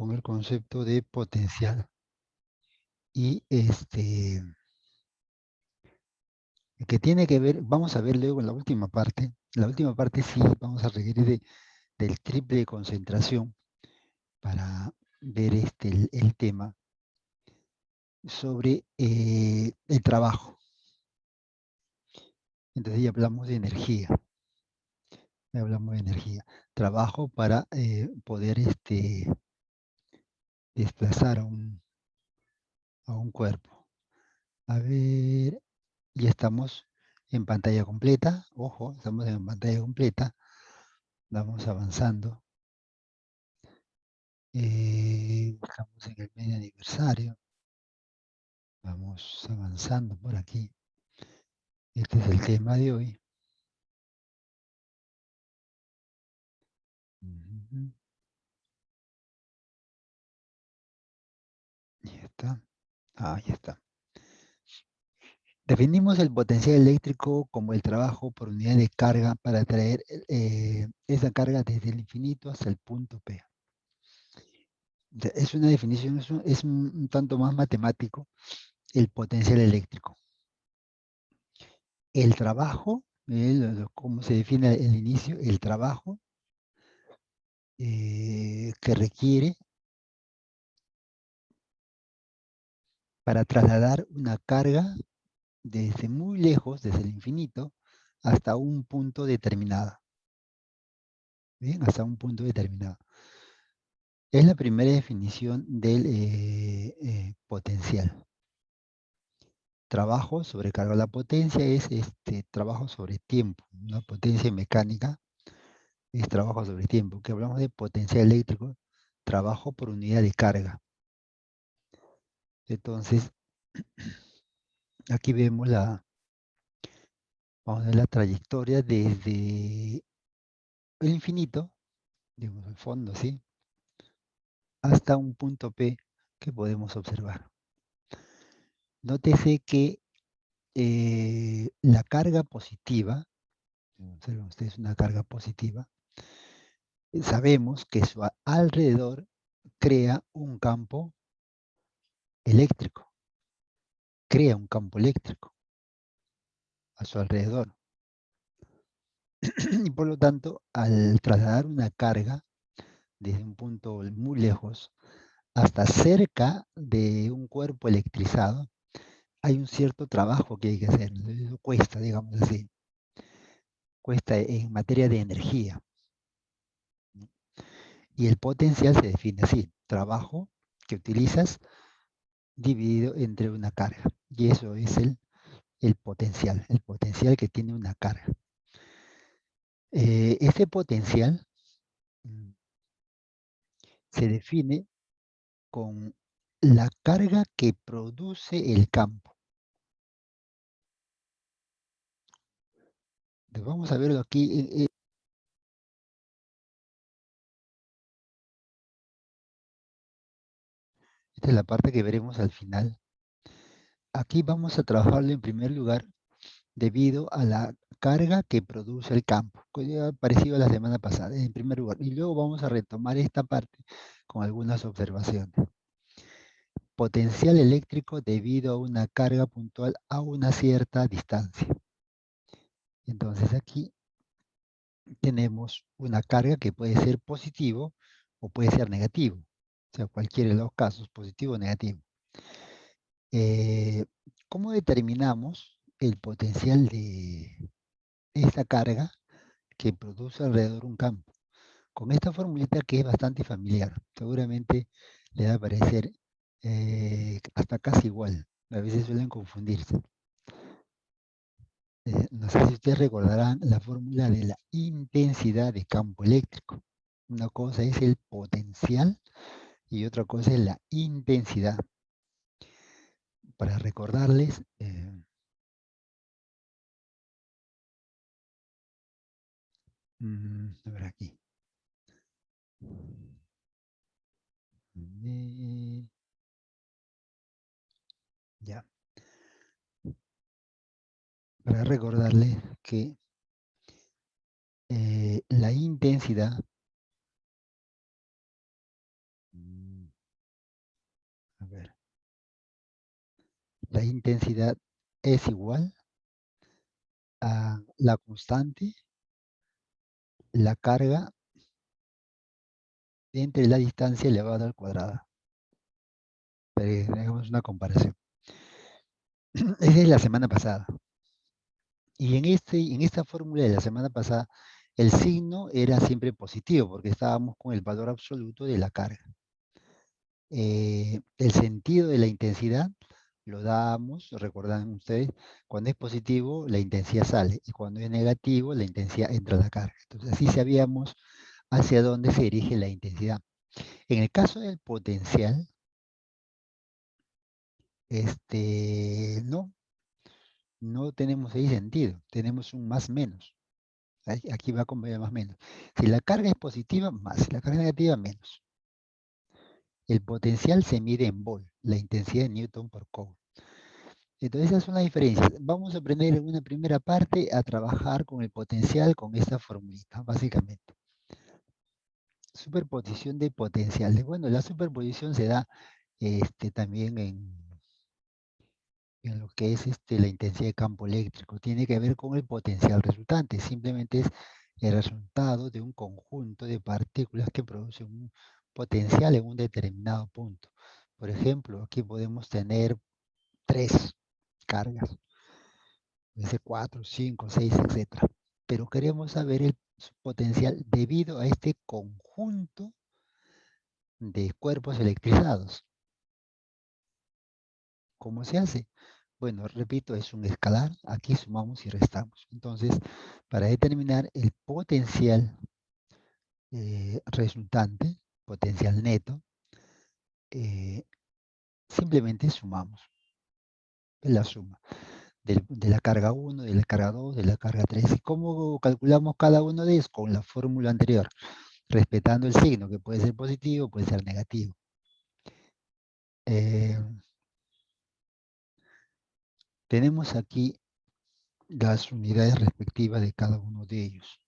con el concepto de potencial. Y que tiene que ver, vamos a ver luego en la última parte. La última parte sí vamos a requerir del triple de concentración para ver el tema sobre el trabajo. Entonces ya hablamos de energía. Ya hablamos de energía. Trabajo para poder desplazar a un cuerpo. A ver, ya estamos en pantalla completa. Ojo, estamos en pantalla completa. Vamos avanzando. Estamos en el medio aniversario. Vamos avanzando por aquí. Este es el tema de hoy. Ujú. Ya está. Ah, ya está. Definimos el potencial eléctrico como el trabajo por unidad de carga para traer esa carga desde el infinito hasta el punto P. Es una definición, es un tanto más matemático el potencial eléctrico. El trabajo, como se define al inicio, el trabajo que requiere para trasladar una carga desde muy lejos, desde el infinito, hasta un punto determinado. Bien, hasta un punto determinado. Es la primera definición del potencial. Trabajo sobre carga. La potencia es trabajo sobre tiempo. Una potencia mecánica es trabajo sobre tiempo. Que hablamos de potencial eléctrico, trabajo por unidad de carga. Entonces, aquí vemos vamos a ver la trayectoria desde el infinito, digamos el fondo, ¿sí? Hasta un punto P que podemos observar. Nótese que la carga positiva, observen ustedes una carga positiva, sabemos que su alrededor crea un campo eléctrico, crea un campo eléctrico a su alrededor. Y por lo tanto, al trasladar una carga desde un punto muy lejos hasta cerca de un cuerpo electrizado, hay un cierto trabajo que hay que hacer. Eso cuesta, digamos así. Cuesta en materia de energía. Y el potencial se define así. Trabajo que utilizas dividido entre una carga. Y eso es el potencial que tiene una carga. Ese potencial se define con la carga que produce el campo. Vamos a verlo aquí. Esta es la parte que veremos al final. Aquí vamos a trabajarlo en primer lugar debido a la carga que produce el campo, parecido a la semana pasada, en primer lugar. Y luego vamos a retomar esta parte con algunas observaciones. Potencial eléctrico debido a una carga puntual a una cierta distancia. Entonces aquí tenemos una carga que puede ser positivo o puede ser negativo. O sea, cualquiera de los casos, positivo o negativo. ¿Cómo determinamos el potencial de esta carga que produce alrededor un campo? Con esta formulita que es bastante familiar. Seguramente le va a parecer hasta casi igual. A veces suelen confundirse. No sé si ustedes recordarán la fórmula de la intensidad de campo eléctrico. Una cosa es el potencial y otra cosa es la intensidad. Para recordarles, a ver aquí. Ya. Para recordarles que la intensidad la intensidad es igual a la constante, la carga entre la distancia elevada al cuadrado. Hagamos una comparación. Esa es la semana pasada. Y en esta fórmula de la semana pasada, el signo era siempre positivo, porque estábamos con el valor absoluto de la carga. El sentido de la intensidad lo damos, recordan ustedes, cuando es positivo la intensidad sale, y cuando es negativo la intensidad entra a la carga. Entonces así sabíamos hacia dónde se dirige la intensidad. En el caso del potencial, no tenemos ahí sentido, tenemos un más menos. Aquí va con más menos. Si la carga es positiva, más. Si la carga es negativa, menos. El potencial se mide en volt, la intensidad de Newton por Coulomb. Entonces esas son las diferencias. Vamos a aprender en una primera parte a trabajar con el potencial con esta formulita, básicamente. Superposición de potenciales. Bueno, la superposición se da también en lo que es la intensidad de campo eléctrico. Tiene que ver con el potencial resultante. Simplemente es el resultado de un conjunto de partículas que producen un potencial en un determinado punto. Por ejemplo, aquí podemos tener 3 cargas, puede ser 4, 5, 6, etc. Pero queremos saber su potencial debido a este conjunto de cuerpos electrizados. ¿Cómo se hace? Bueno, repito, es un escalar. Aquí sumamos y restamos. Entonces, para determinar el potencial resultante, potencial neto, simplemente sumamos. Es la suma de la carga 1, de la carga 2, de la carga 3. ¿Y cómo calculamos cada uno de ellos? Con la fórmula anterior, respetando el signo, que puede ser positivo, puede ser negativo. Tenemos aquí las unidades respectivas de cada uno de ellos.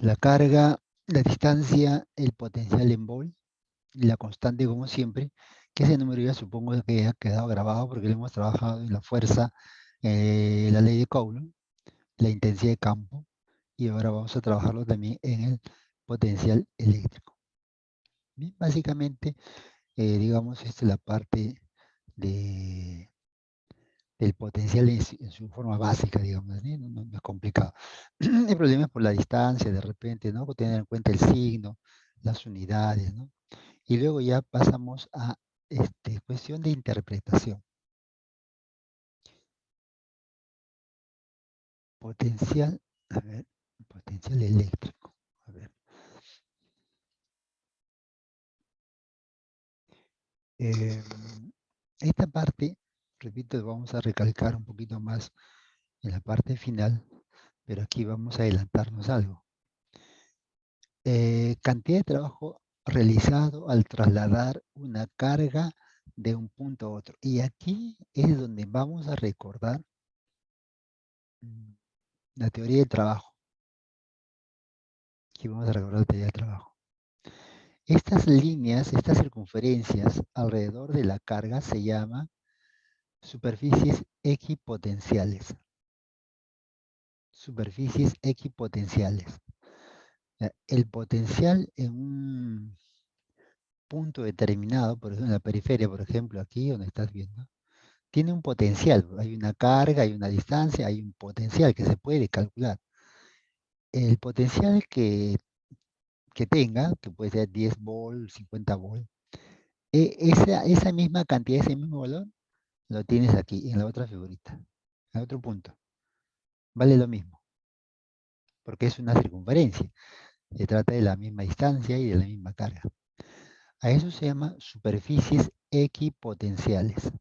La carga, la distancia, el potencial en volt, la constante como siempre, que ese número ya supongo que ha quedado grabado porque lo hemos trabajado en la fuerza, la ley de Coulomb, la intensidad de campo, y ahora vamos a trabajarlo también en el potencial eléctrico. Bien, básicamente, digamos, esta es la parte del potencial en su forma básica, digamos, ¿sí? No es complicado. El problema es por la distancia, de repente, ¿no? Tener en cuenta el signo, las unidades, ¿no? Y luego ya pasamos a cuestión de interpretación. Potencial, a ver, potencial eléctrico. A ver. Esta parte, repito, vamos a recalcar un poquito más en la parte final, pero aquí vamos a adelantarnos algo. Cantidad de trabajo realizado al trasladar una carga de un punto a otro. Y aquí es donde vamos a recordar la teoría del trabajo. Aquí vamos a recordar la teoría del trabajo. Estas líneas, estas circunferencias alrededor de la carga se llaman superficies equipotenciales. Superficies equipotenciales. El potencial en un punto determinado, por ejemplo, en la periferia, por ejemplo, aquí donde estás viendo, tiene un potencial. Hay una carga, hay una distancia, hay un potencial que se puede calcular. El potencial que tenga, que puede ser 10 volt, 50 volt, esa misma cantidad, ese mismo valor, lo tienes aquí, en la otra figurita, en otro punto. Vale lo mismo, porque es una circunferencia. Se trata de la misma distancia y de la misma carga. A eso se llama superficies equipotenciales.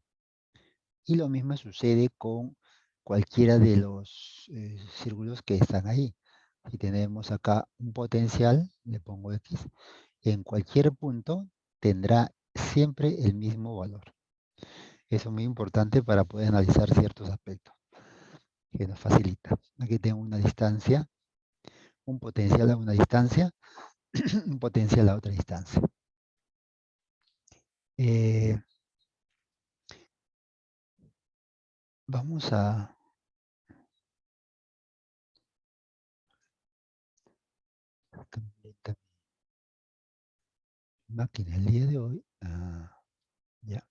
Y lo mismo sucede con cualquiera de los círculos que están ahí. Si tenemos acá un potencial, le pongo X, en cualquier punto tendrá siempre el mismo valor. Eso es muy importante para poder analizar ciertos aspectos que nos facilita. Aquí tengo una distancia, un potencial a una distancia, un potencial a otra distancia. Vamos a máquina el día de hoy. Ya.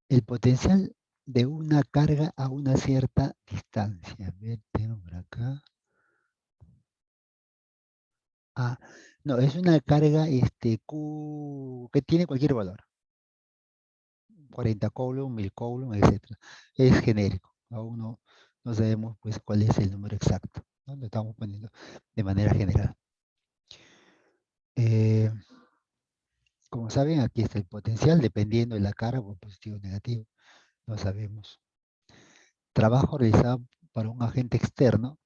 El potencial de una carga a una cierta distancia. A ver, tengo por acá. Ah, no, es una carga Q que tiene cualquier valor. 40 coulomb, 1000 coulomb, etcétera. Es genérico. Aún no sabemos pues cuál es el número exacto, ¿no? Lo estamos poniendo de manera general. Eh, Como saben, aquí está el potencial dependiendo de la carga, por positivo o negativo. No sabemos. Trabajo realizado para un agente externo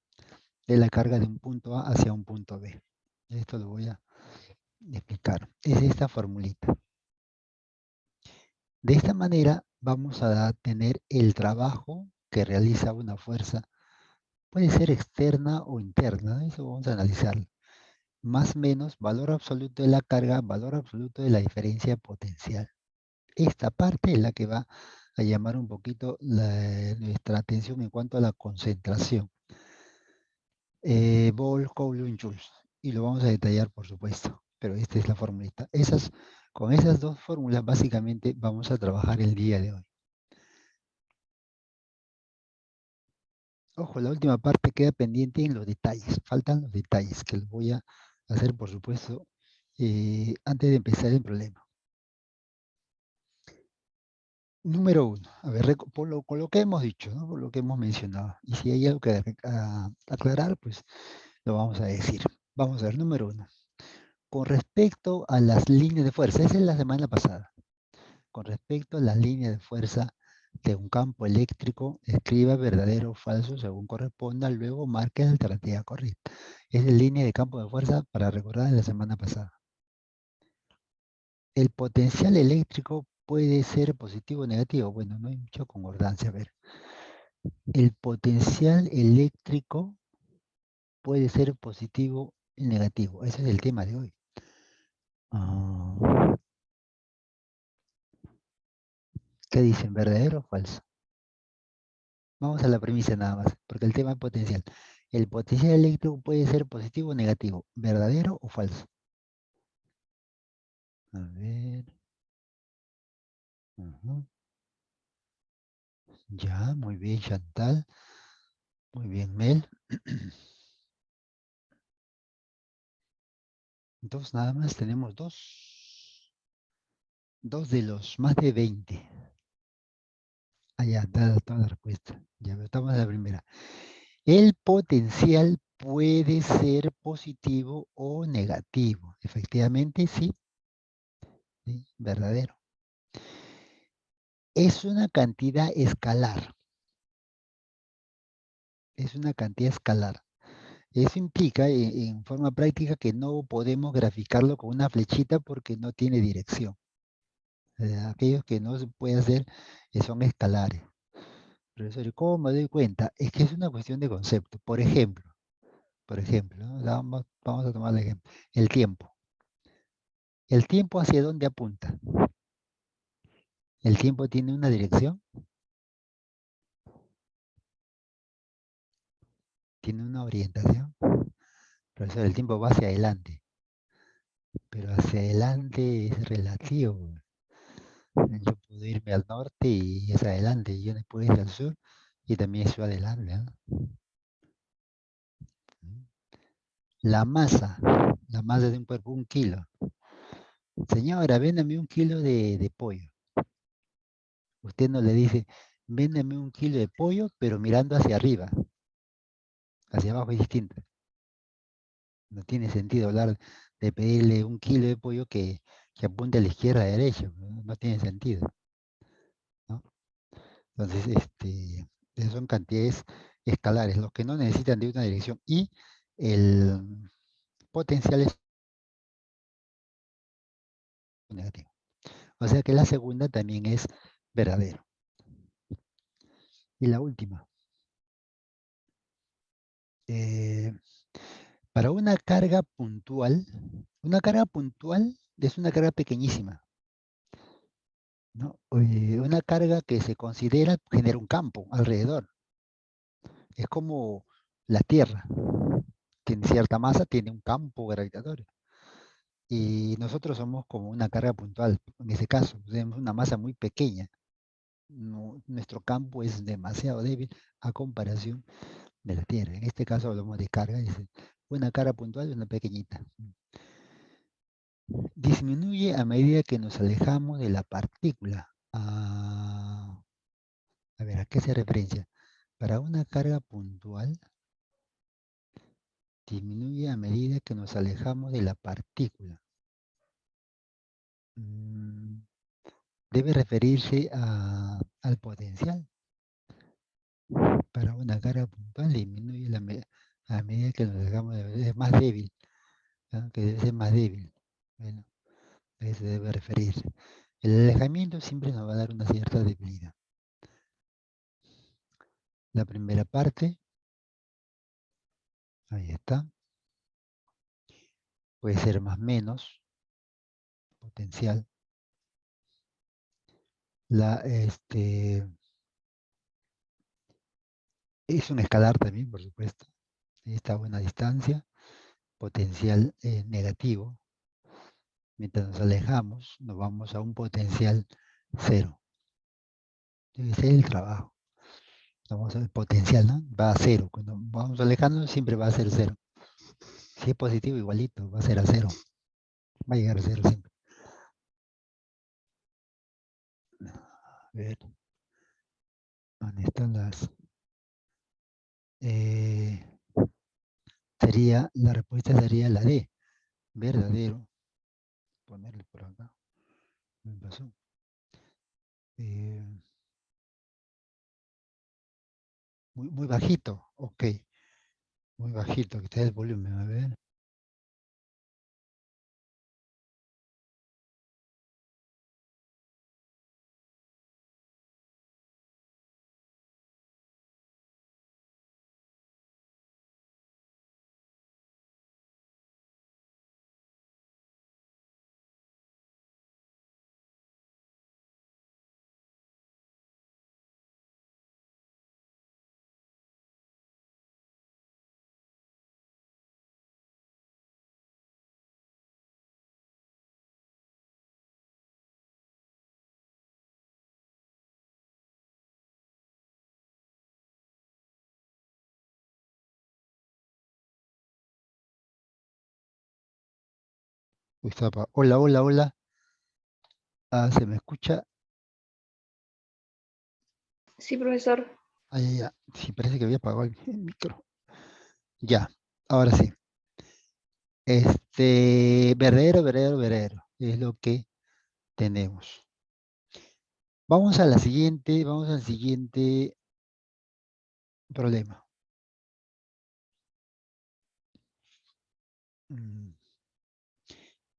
de la carga de un punto A hacia un punto B. Esto lo voy a explicar. Es esta formulita. De esta manera vamos a tener el trabajo que realiza una fuerza. Puede ser externa o interna. Eso vamos a analizarlo. Más menos valor absoluto de la carga, valor absoluto de la diferencia potencial. Esta parte es la que va a llamar un poquito nuestra atención en cuanto a la concentración. Volt, Coulomb, Joules. Y lo vamos a detallar, por supuesto. Pero esta es la formulita. Con esas dos fórmulas, básicamente, vamos a trabajar el día de hoy. Ojo, la última parte queda pendiente en los detalles. Faltan los detalles, que los voy a hacer, por supuesto, antes de empezar el problema. Número uno, a ver, con lo que hemos dicho, ¿no? Por lo que hemos mencionado. Y si hay algo que aclarar, pues lo vamos a decir. Vamos a ver, número uno. Con respecto a las líneas de fuerza, esa es la semana pasada. Con respecto a las líneas de fuerza de un campo eléctrico, escriba verdadero o falso según corresponda, luego marque la alternativa correcta. Es la línea de campo de fuerza para recordar de la semana pasada. El potencial eléctrico puede ser positivo o negativo. Bueno, no hay mucha concordancia. A ver, el potencial eléctrico puede ser positivo y negativo. Ese es el tema de hoy. Ah, ¿qué dicen? ¿Verdadero o falso? Vamos a la premisa nada más, porque el tema es potencial. El potencial eléctrico puede ser positivo o negativo. ¿Verdadero o falso? A ver. Ujú. Ya, muy bien, Chantal. Muy bien, Mel. Entonces nada más tenemos dos. Dos de los más de 20. Ah, ya, da toda la respuesta. Ya, pero estamos en la primera. El potencial puede ser positivo o negativo. Efectivamente, sí, sí, verdadero. Es una cantidad escalar. Es una cantidad escalar. Eso implica en forma práctica que no podemos graficarlo con una flechita porque no tiene dirección. Aquellos que no se puede hacer son escalares. Profesor, ¿y cómo me doy cuenta? Es que es una cuestión de concepto. Por ejemplo, ¿no? Vamos a tomar el ejemplo. El tiempo. ¿El tiempo hacia dónde apunta? ¿El tiempo tiene una dirección? ¿Tiene una orientación? Profesor, el tiempo va hacia adelante, pero hacia adelante es relativo. Yo puedo irme al norte y es adelante, y yo después ir al sur y también es adelante, ¿no? La masa de un cuerpo, 1 kilo. Señora, véndame 1 kilo de pollo. Usted no le dice, véndame 1 kilo de pollo, pero mirando hacia arriba, hacia abajo es distinto. No tiene sentido hablar de pedirle 1 kilo de pollo que apunte a la izquierda, a la derecha. No tiene sentido, ¿no? Entonces, esas son cantidades escalares, los que no necesitan de una dirección. Y el potencial es negativo. O sea que la segunda también es verdadero. Y la última. eh, para una carga puntual es una carga pequeñísima. ¿no? Una carga que se considera genera un campo alrededor. Es como la Tierra. Tiene cierta masa, tiene un campo gravitatorio. Y nosotros somos como una carga puntual. En ese caso, tenemos una masa muy pequeña. Nuestro campo es demasiado débil a comparación de la Tierra. En este caso hablamos de carga, dice, una carga puntual y una pequeñita. Disminuye a medida que nos alejamos de la partícula. A ver, ¿a qué se referencia? Para una carga puntual, disminuye a medida que nos alejamos de la partícula. Mm, Debe referirse al potencial. Para una carga puntual disminuye a medida que nos alejamos de es más débil, ¿no? Que debe ser más débil. Bueno, a eso debe referirse. El alejamiento siempre nos va a dar una cierta debilidad. La primera parte, ahí está, puede ser más menos, potencial. Es un escalar también, por supuesto. Está a buena distancia, potencial negativo. Mientras nos alejamos, nos vamos a un potencial cero. Debe ser el trabajo. Vamos a ver, potencial, ¿no? Va a cero. Cuando vamos alejando, siempre va a ser cero. Si es positivo, igualito, va a ser a cero. Va a llegar a cero siempre. A ver, ¿dónde están las? Eh, la respuesta sería la D, verdadero. Ponerle por acá. Me pasó. Eh, muy bajito, ok. Muy bajito, que está el volumen, a ver. Hola, hola, hola. ¿Se me escucha? Sí, profesor. Ya. Sí, parece que había apagado el micro. Ya, ahora sí. Verdadero, verdadero, verdadero. Es lo que tenemos. Vamos al siguiente problema. Mm.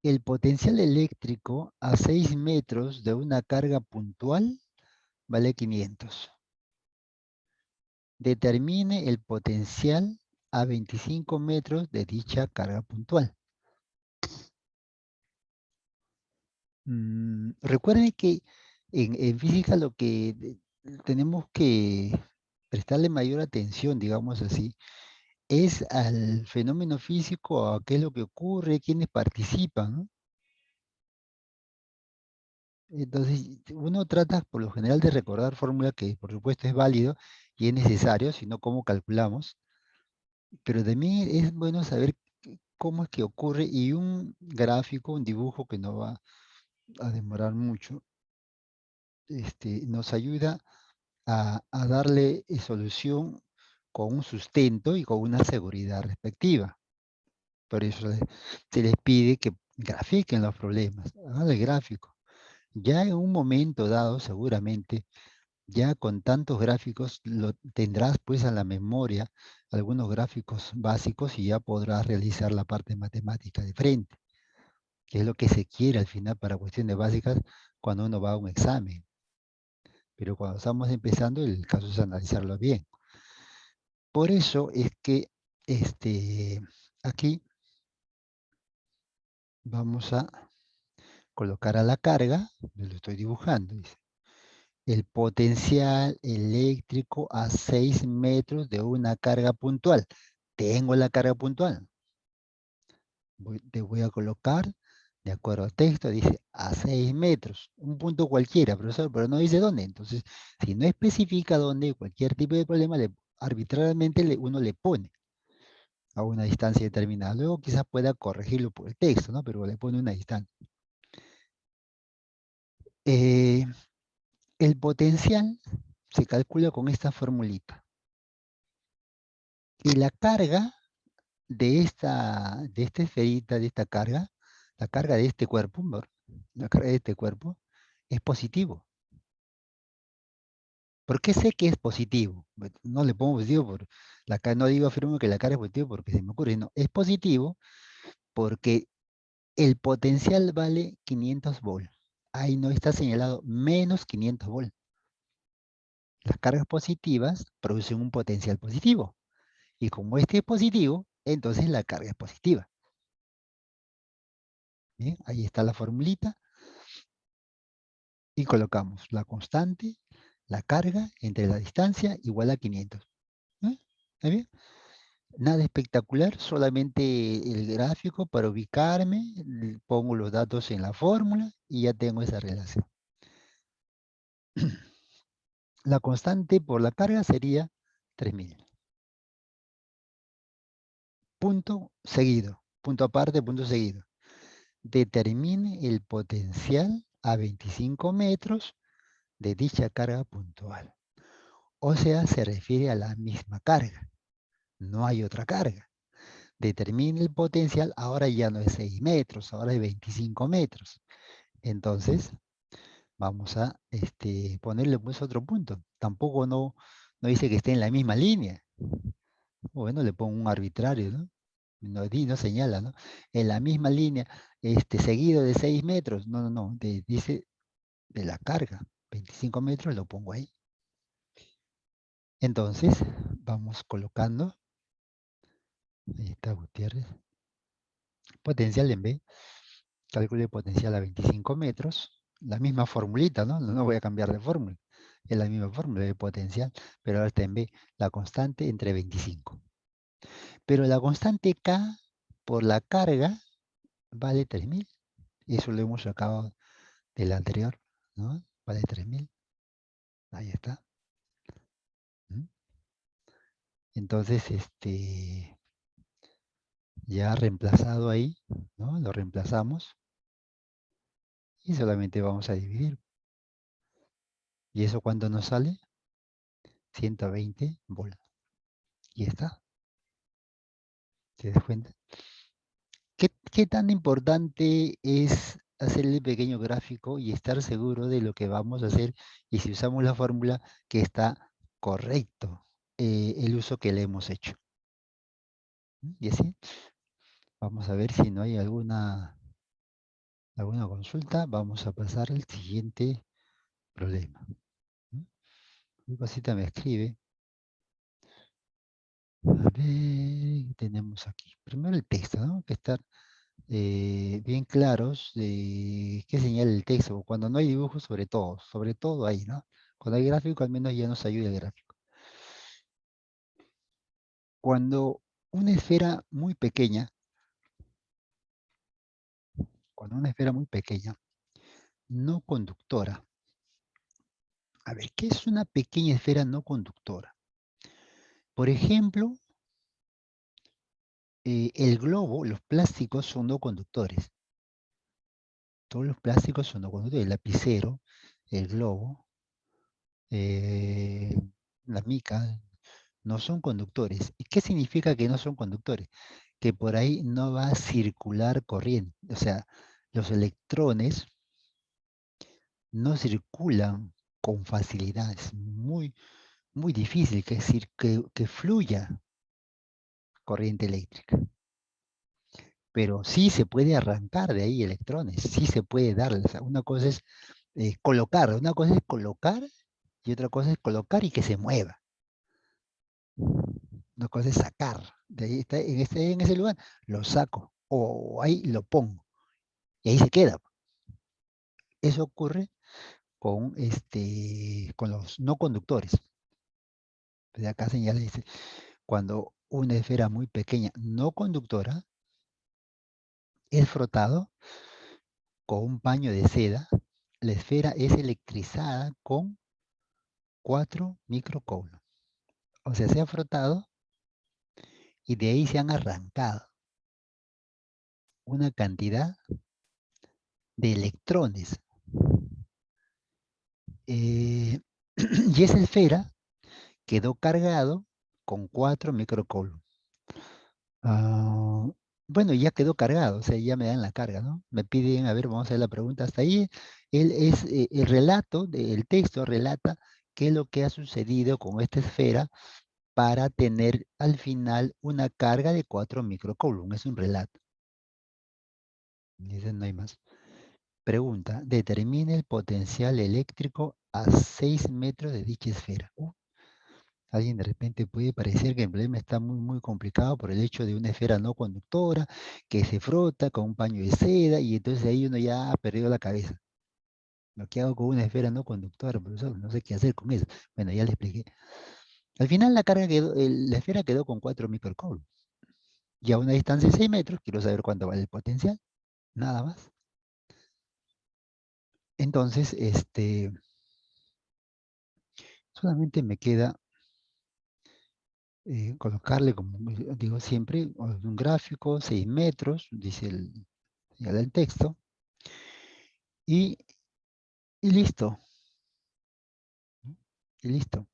El potencial eléctrico a 6 metros de una carga puntual vale 500. Determine el potencial a 25 metros de dicha carga puntual. Recuerden que en física lo que tenemos que prestarle mayor atención, digamos así, es al fenómeno físico, a qué es lo que ocurre, quiénes participan, ¿no? Entonces, uno trata por lo general de recordar fórmula que por supuesto es válido y es necesario, sino cómo calculamos, pero también es bueno saber cómo es que ocurre y un gráfico, un dibujo que no va a demorar mucho, nos ayuda a darle solución con un sustento y con una seguridad respectiva. Por eso se les pide que grafiquen los problemas, hagan el gráfico. Ya en un momento dado, seguramente, ya con tantos gráficos, lo tendrás pues a la memoria algunos gráficos básicos y ya podrás realizar la parte matemática de frente, que es lo que se quiere al final para cuestiones básicas cuando uno va a un examen. Pero cuando estamos empezando, el caso es analizarlo bien. Por eso es que aquí vamos a colocar a la carga, me lo estoy dibujando, dice, el potencial eléctrico a 6 metros de una carga puntual. Tengo la carga puntual. Te voy a colocar, de acuerdo al texto, dice a 6 metros. Un punto cualquiera, profesor, pero no dice dónde. Entonces, si no especifica dónde, cualquier tipo de problema, arbitrariamente uno le pone a una distancia determinada. Luego quizás pueda corregirlo por el texto, ¿no? Pero le pone una distancia. Eh, el potencial se calcula con esta formulita. Y la carga de esta esferita, de esta carga, la carga de este cuerpo, la carga de este cuerpo, es positivo. ¿Por qué sé que es positivo? No le pongo positivo, no digo afirmo que la carga es positivo porque se me ocurre, no, es positivo porque el potencial vale 500 volts. Ahí no está señalado menos 500 volts. Las cargas positivas producen un potencial positivo. Y como este es positivo, entonces la carga es positiva. Bien, ahí está la formulita. Y colocamos la constante, la carga entre la distancia igual a 500. ¿Está bien? Nada espectacular, solamente el gráfico para ubicarme, pongo los datos en la fórmula y ya tengo esa relación. La constante por la carga sería 3000. Punto seguido, punto aparte, punto seguido. Determine el potencial a 25 metros de dicha carga puntual. O sea, se refiere a la misma carga. No hay otra carga. Determine el potencial, ahora ya no es 6 metros, ahora es 25 metros. Entonces, vamos a ponerle pues otro punto. Tampoco no dice que esté en la misma línea. Bueno, le pongo un arbitrario, ¿no? No señala, ¿no? En la misma línea, seguido de 6 metros. No. Dice de la carga. 25 metros lo pongo ahí. Entonces, vamos colocando. Ahí está Gutiérrez. Potencial en B. Calcule potencial a 25 metros. La misma formulita, ¿no? No voy a cambiar de fórmula. Es la misma fórmula de potencial, pero ahora está en B. La constante entre 25. Pero la constante K por la carga vale 3000. Eso lo hemos sacado del anterior, ¿no? Vale 3000. Ahí está. ¿Mm? Entonces, ya reemplazado ahí, ¿no? Lo reemplazamos y solamente vamos a dividir. ¿Y eso cuánto nos sale? 120 volts. Y está. ¿Te das cuenta? ¿Qué tan importante es hacer el pequeño gráfico y estar seguro de lo que vamos a hacer? Y si usamos la fórmula, que está correcto el uso que le hemos hecho. Y así, vamos a ver si no hay alguna consulta. Vamos a pasar al siguiente problema. Mi cosita me escribe. A ver, ¿qué tenemos aquí? Primero el texto, ¿no? Que estar bien claros de qué señala el texto. Cuando no hay dibujos, sobre todo ahí, ¿no? Cuando hay gráfico, al menos ya nos ayuda el gráfico. Cuando una esfera muy pequeña, no conductora. A ver, ¿qué es una pequeña esfera no conductora? Por ejemplo, el globo, los plásticos son no conductores. Todos los plásticos son no conductores. El lapicero, el globo, eh, la mica, no son conductores. ¿Y qué significa que no son conductores? Que por ahí no va a circular corriente. O sea, los electrones no circulan con facilidad. Es muy, muy difícil que fluya corriente eléctrica. Pero sí se puede arrancar de ahí electrones, sí se puede darle. O sea, una cosa es colocar, una cosa es colocar y otra cosa es colocar y que se mueva. Una cosa es sacar. De ahí está, en ese lugar lo saco o ahí lo pongo y ahí se queda. Eso ocurre con los no conductores. De acá señala, dice, cuando una esfera muy pequeña no conductora es frotado con un paño de seda, la esfera es electrizada con 4 microcoulombs. O sea, se ha frotado y de ahí se han arrancado una cantidad de electrones. Eh, y esa esfera quedó cargado con 4 microcoulombs. Ah, bueno, ya quedó cargado, o sea, ya me dan la carga, ¿no? Me piden, a ver, vamos a hacer la pregunta hasta ahí. El relato, el texto relata qué es lo que ha sucedido con esta esfera para tener al final una carga de 4 microcoulombs. Es un relato. Dice, no hay más. Pregunta, determine el potencial eléctrico a 6 metros de dicha esfera. Alguien de repente puede parecer que el problema está muy, muy complicado por el hecho de una esfera no conductora que se frota con un paño de seda y entonces ahí uno ya ha perdido la cabeza. ¿Lo que hago con una esfera no conductora, profesor? No sé qué hacer con eso. Bueno, ya le expliqué. Al final la carga quedó, la esfera quedó con 4 microcoulombs. Y a una distancia de 6 metros, quiero saber cuánto vale el potencial. Nada más. Entonces, solamente me queda colocarle, como digo siempre, un gráfico, 6 metros, dice el texto, y, y listo, ¿no? Y listo.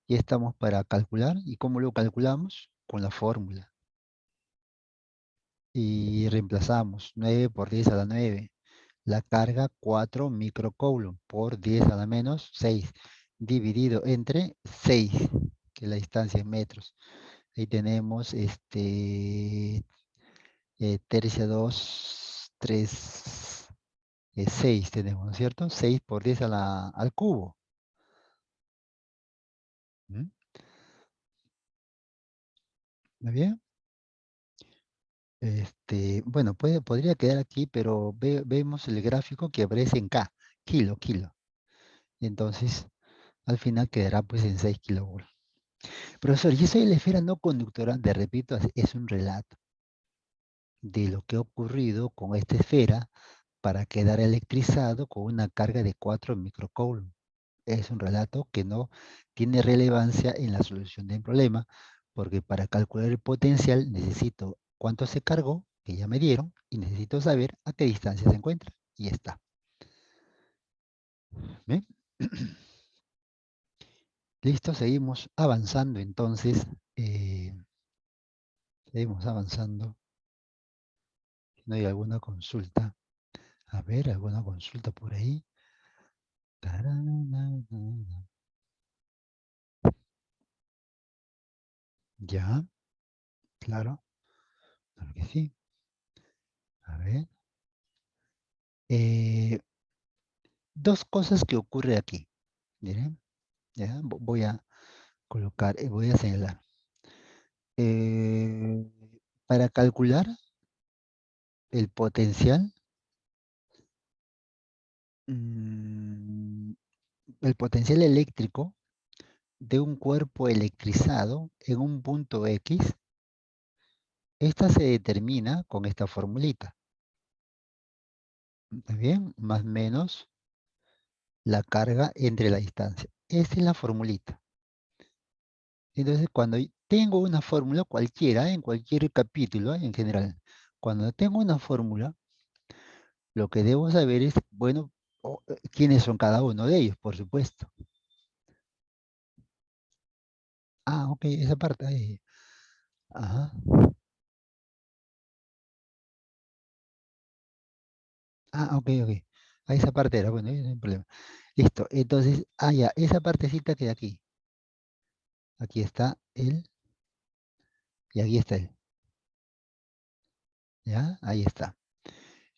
Ya estamos para calcular. ¿Y cómo lo calculamos? Con la fórmula. Y reemplazamos 9 por 10 a la 9. La carga 4 microcoulombs por 10 a la menos 6, dividido entre 6, que es la distancia en metros. Ahí tenemos tercia 2, 3, 6 tenemos, ¿no es cierto? 6 por 10 al cubo. ¿Mm? ¿Está bien? Bueno, podría quedar aquí, pero vemos el gráfico que aparece en K, kilo. Y entonces, al final quedará pues en 6 kilovolts. Profesor, y eso de la esfera no conductora, te repito, es un relato de lo que ha ocurrido con esta esfera para quedar electrizado con una carga de 4 microcoulombs. Es un relato que no tiene relevancia en la solución del problema, porque para calcular el potencial necesito cuánto se cargó, que ya me dieron, y necesito saber a qué distancia se encuentra. Y ya está. ¿Bien? Listo, seguimos avanzando entonces. eh, Seguimos avanzando. Si no hay alguna consulta. A ver, alguna consulta por ahí. Taranana. Ya, claro, claro que sí. A ver. Eh, Dos cosas que ocurre aquí. Miren, ya, voy a colocar, voy a señalar. Eh, para calcular el potencial, mm, el potencial eléctrico de un cuerpo electrizado en un punto X, esta se determina con esta formulita. ¿Está bien? Más menos la carga entre la distancia. Esta es la formulita. Entonces, cuando tengo una fórmula cualquiera, en cualquier capítulo, en general, cuando tengo una fórmula, lo que debo saber es, bueno, quiénes son cada uno de ellos, por supuesto. Ah, ok, esa parte ahí. Ajá. Ah, ok, ok. Ah, esa parte era, bueno, no hay problema. Listo, entonces, ya, esa partecita queda aquí. Aquí está él y aquí está él. ¿Ya? Ahí está.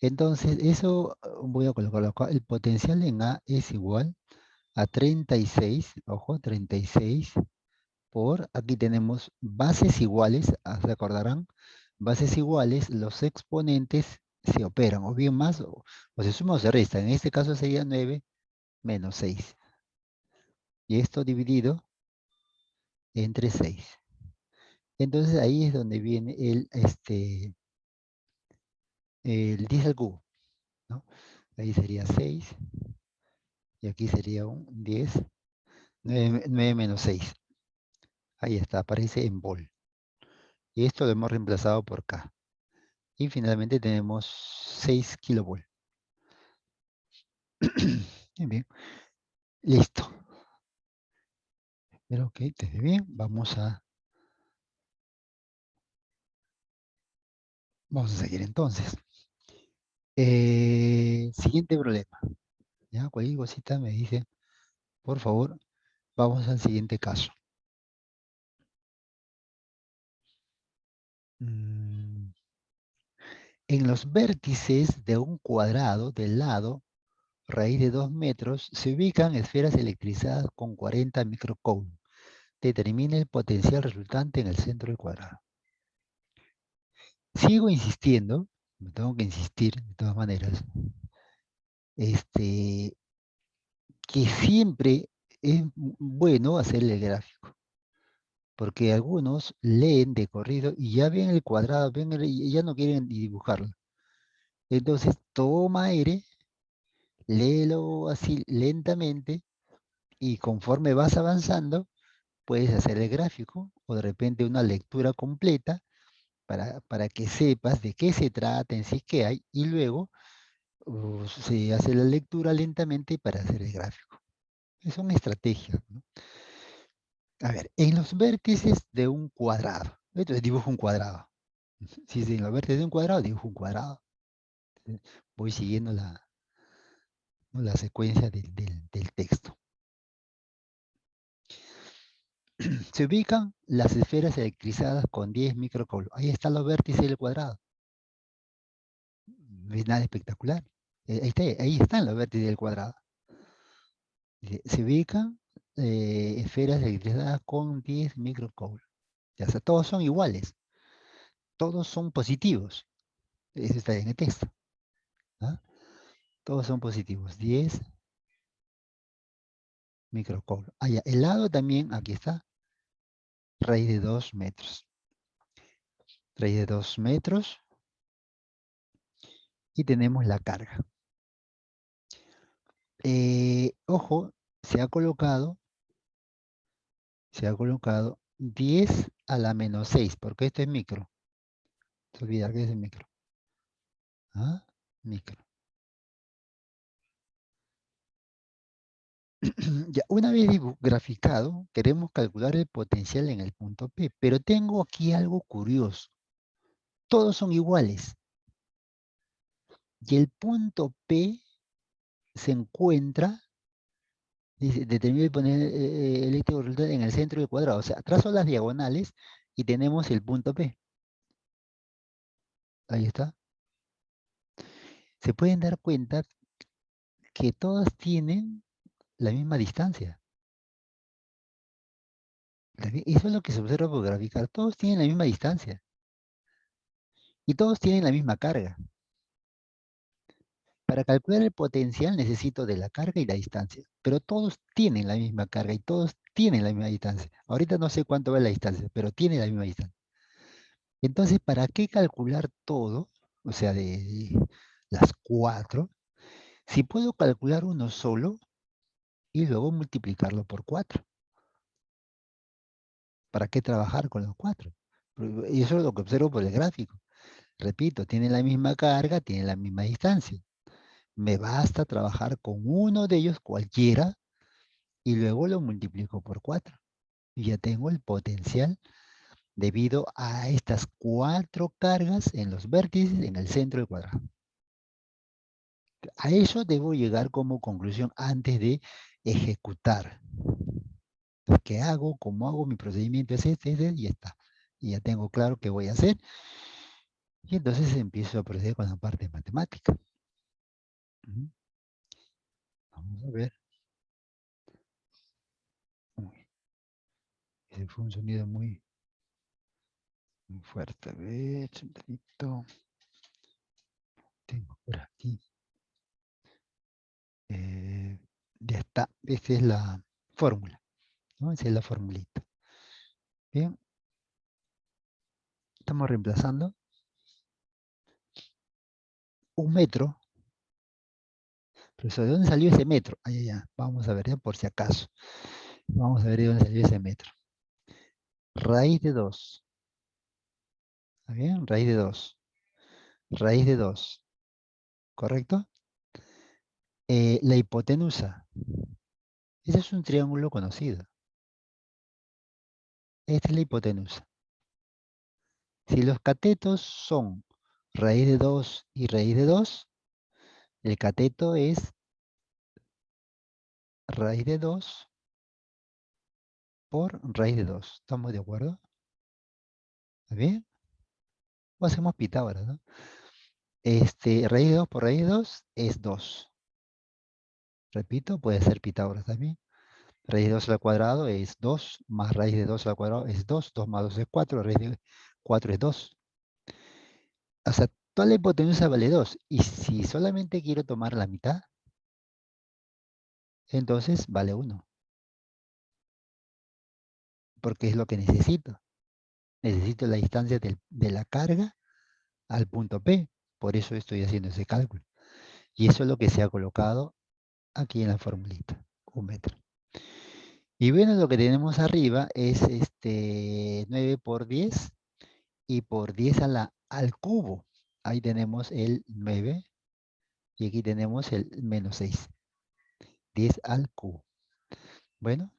Entonces, eso voy a colocarlo acá. El potencial en A es igual a 36, ojo, 36 por, aquí tenemos bases iguales, se acordarán, bases iguales, los exponentes se operan, o bien más, o se suma o se resta. En este caso sería 9 menos 6. Y esto dividido entre 6. Entonces ahí es donde viene el 10 al cubo, ¿no? Ahí sería 6, y aquí sería un 10, 9 menos 6. Ahí está, aparece en bol. Y esto lo hemos reemplazado por K. Y finalmente tenemos 6 kilovolt. Bien, bien. Listo. Espero que esté bien. Vamos a seguir entonces. Siguiente problema. ¿Ya? Cualquier cosita me dice, por favor, vamos al siguiente caso. Mm, En los vértices de un cuadrado del lado raíz de 2 metros se ubican esferas electrizadas con 40 microcoulomb. Determine el potencial resultante en el centro del cuadrado. Sigo insistiendo, me tengo que insistir de todas maneras, que siempre es bueno hacerle el gráfico, porque algunos leen de corrido y ya ven el cuadrado, y ya no quieren ni dibujarlo. Entonces toma aire, léelo así lentamente y conforme vas avanzando, puedes hacer el gráfico o de repente una lectura completa para que sepas de qué se trata, en sí qué hay, y luego se hace la lectura lentamente para hacer el gráfico. Es una estrategia, ¿no? A ver, en los vértices de un cuadrado, entonces dibujo un cuadrado. Si es en los vértices de un cuadrado, dibujo un cuadrado. Voy siguiendo ¿no? la secuencia del texto. Se ubican las esferas electrizadas con 10 microcoulomb. Ahí están los vértices del cuadrado. No es nada espectacular. Ahí están los vértices del cuadrado. Se ubican esferas electrizadas con 10 microcoulomb. Ya, o sea, todos son iguales. Todos son positivos. Eso está en el texto. ¿Ah? Todos son positivos. 10 microcoulomb. Ah, ya, el lado también, aquí está, raíz de 2 metros. Raíz de 2 metros. Y tenemos la carga. Ojo, se ha colocado 10 a la menos 6, porque esto es micro. Se olvida que es el micro. ¿Ah? Micro. Ya, una vez graficado, queremos calcular el potencial en el punto P, pero tengo aquí algo curioso. Todos son iguales. Y el punto P se encuentra, dice, determina el potencial eléctrico resultante en el centro del cuadrado. O sea, trazo las diagonales y tenemos el punto P. Ahí está. Se pueden dar cuenta que todas tienen la misma distancia. Eso es lo que se observa por graficar. Todos tienen la misma distancia. Y todos tienen la misma carga. Para calcular el potencial necesito de la carga y la distancia, pero todos tienen la misma carga y todos tienen la misma distancia. Ahorita no sé cuánto va la distancia, pero tiene la misma distancia. Entonces, ¿para qué calcular todo? O sea, de las 4, si puedo calcular uno solo y luego multiplicarlo por 4. ¿Para qué trabajar con los 4? Y eso es lo que observo por el gráfico. Repito, tienen la misma carga, tienen la misma distancia. Me basta trabajar con uno de ellos, cualquiera, y luego lo multiplico por 4. Y ya tengo el potencial debido a estas 4 cargas en los vértices en el centro del cuadrado. A eso debo llegar como conclusión antes de ejecutar. ¿Qué hago? ¿Cómo hago? Mi procedimiento es este, y ya está. Y ya tengo claro qué voy a hacer. Y entonces empiezo a proceder con la parte matemática. Vamos a ver. Uy, ese fue un sonido muy fuerte. A ver, un tantito. tengo por aquí. Ya está. Esta es la fórmula, ¿no? Esa es la formulita. Bien, estamos reemplazando 1 metro. Profesor, ¿de dónde salió ese metro? Ay, ya, vamos a ver, ya por si acaso. Vamos a ver de dónde salió ese metro. Raíz de 2. ¿Está bien? Raíz de 2. Raíz de 2. ¿Correcto? La hipotenusa. Ese es un triángulo conocido. Esta es la hipotenusa. Si los catetos son raíz de 2 y raíz de 2, el cateto es raíz de 2 por raíz de 2. ¿Estamos de acuerdo? ¿Está bien? O hacemos Pitágoras, ¿no? Raíz de 2 por raíz de 2 es 2. Repito, puede ser Pitágoras también. Raíz de 2 al cuadrado es 2, más raíz de 2 al cuadrado es 2. 2 más 2 es 4, raíz de 4 es 2. O sea, toda la hipotenusa vale 2. Y si solamente quiero tomar la mitad, entonces vale 1. Porque es lo que necesito. Necesito la distancia de la carga al punto P. Por eso estoy haciendo ese cálculo. Y eso es lo que se ha colocado aquí en la formulita. 1 metro. Y bueno, lo que tenemos arriba es 9 por 10 y por 10 al cubo. Ahí tenemos el 9 y aquí tenemos el menos 6. 10 al cubo. Bueno,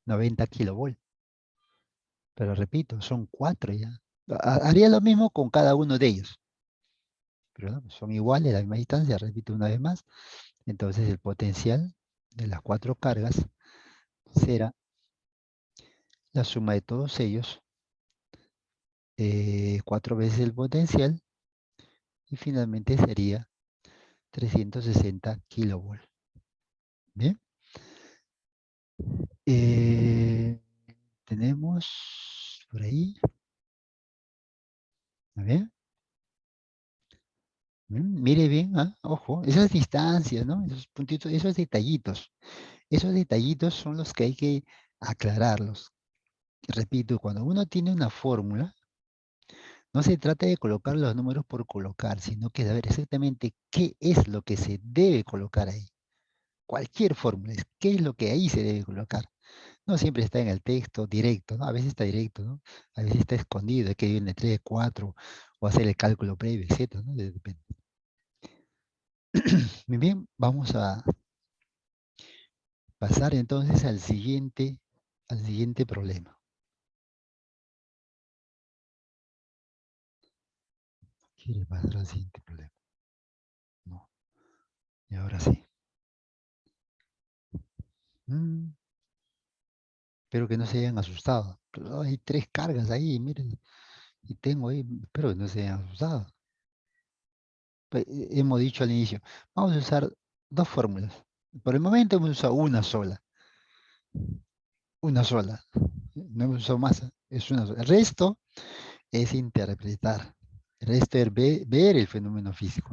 90 kilovolts. Pero repito, son 4 ya. Haría lo mismo con cada uno de ellos. Pero no, son iguales, la misma distancia, repito una vez más. Entonces el potencial de las 4 cargas será la suma de todos ellos, 4 veces el potencial, y finalmente sería 360 kilovolts. Bien. Eh, tenemos por ahí, a ver, mire bien, ojo, esas distancias, ¿no? Esos puntitos, esos detallitos son los que hay que aclararlos. Repito, cuando uno tiene una fórmula, no se trata de colocar los números por colocar, sino que saber exactamente qué es lo que se debe colocar ahí. Cualquier fórmula, qué es lo que ahí se debe colocar. No siempre está en el texto directo, ¿no? A veces está directo, ¿no? A veces está escondido, hay que ir en el 3, 4, o hacer el cálculo previo, etcétera, ¿no? Depende. Muy bien, vamos a pasar entonces al siguiente problema. ¿Quiere pasar al siguiente problema? No. Y ahora sí. Mm, espero que no se hayan asustado. Pero hay 3 cargas ahí, miren. Y tengo ahí, espero que no se hayan asustado. Hemos dicho al inicio, vamos a usar 2 fórmulas. Por el momento hemos usado una sola. Una sola. No hemos usado más, es una sola. El resto es interpretar. El resto es ver el fenómeno físico.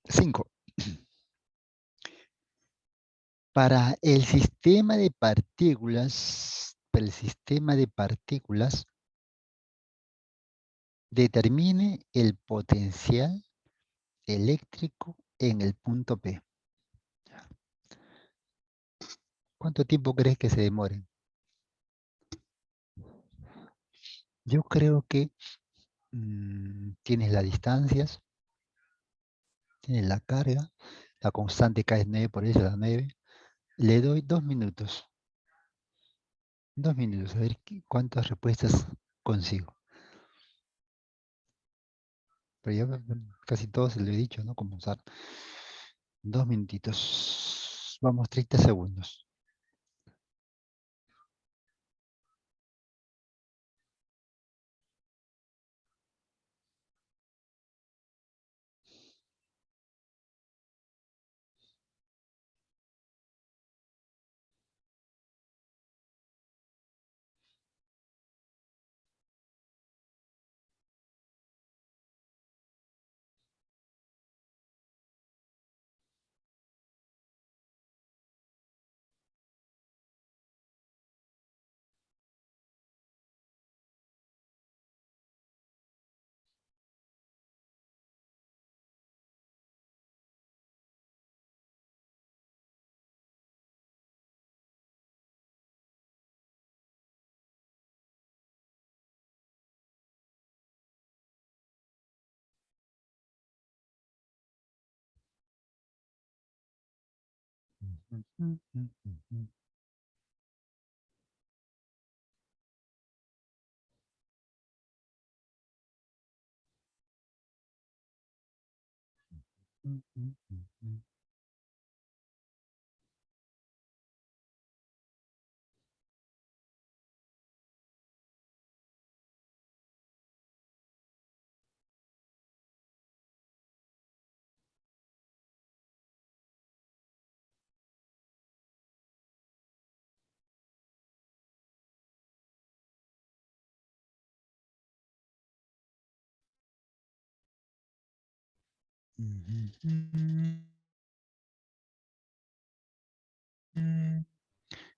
5. Para el sistema de partículas, determine el potencial eléctrico en el punto P. ¿Cuánto tiempo crees que se demore? Yo creo que tienes las distancias, tienes la carga, la constante K es 9, por eso la 9. Le doy 2 minutos. 2 minutos, a ver cuántas respuestas consigo. Pero ya casi todos se lo he dicho, ¿no? Como usar. 2 minutitos. Vamos, 30 segundos.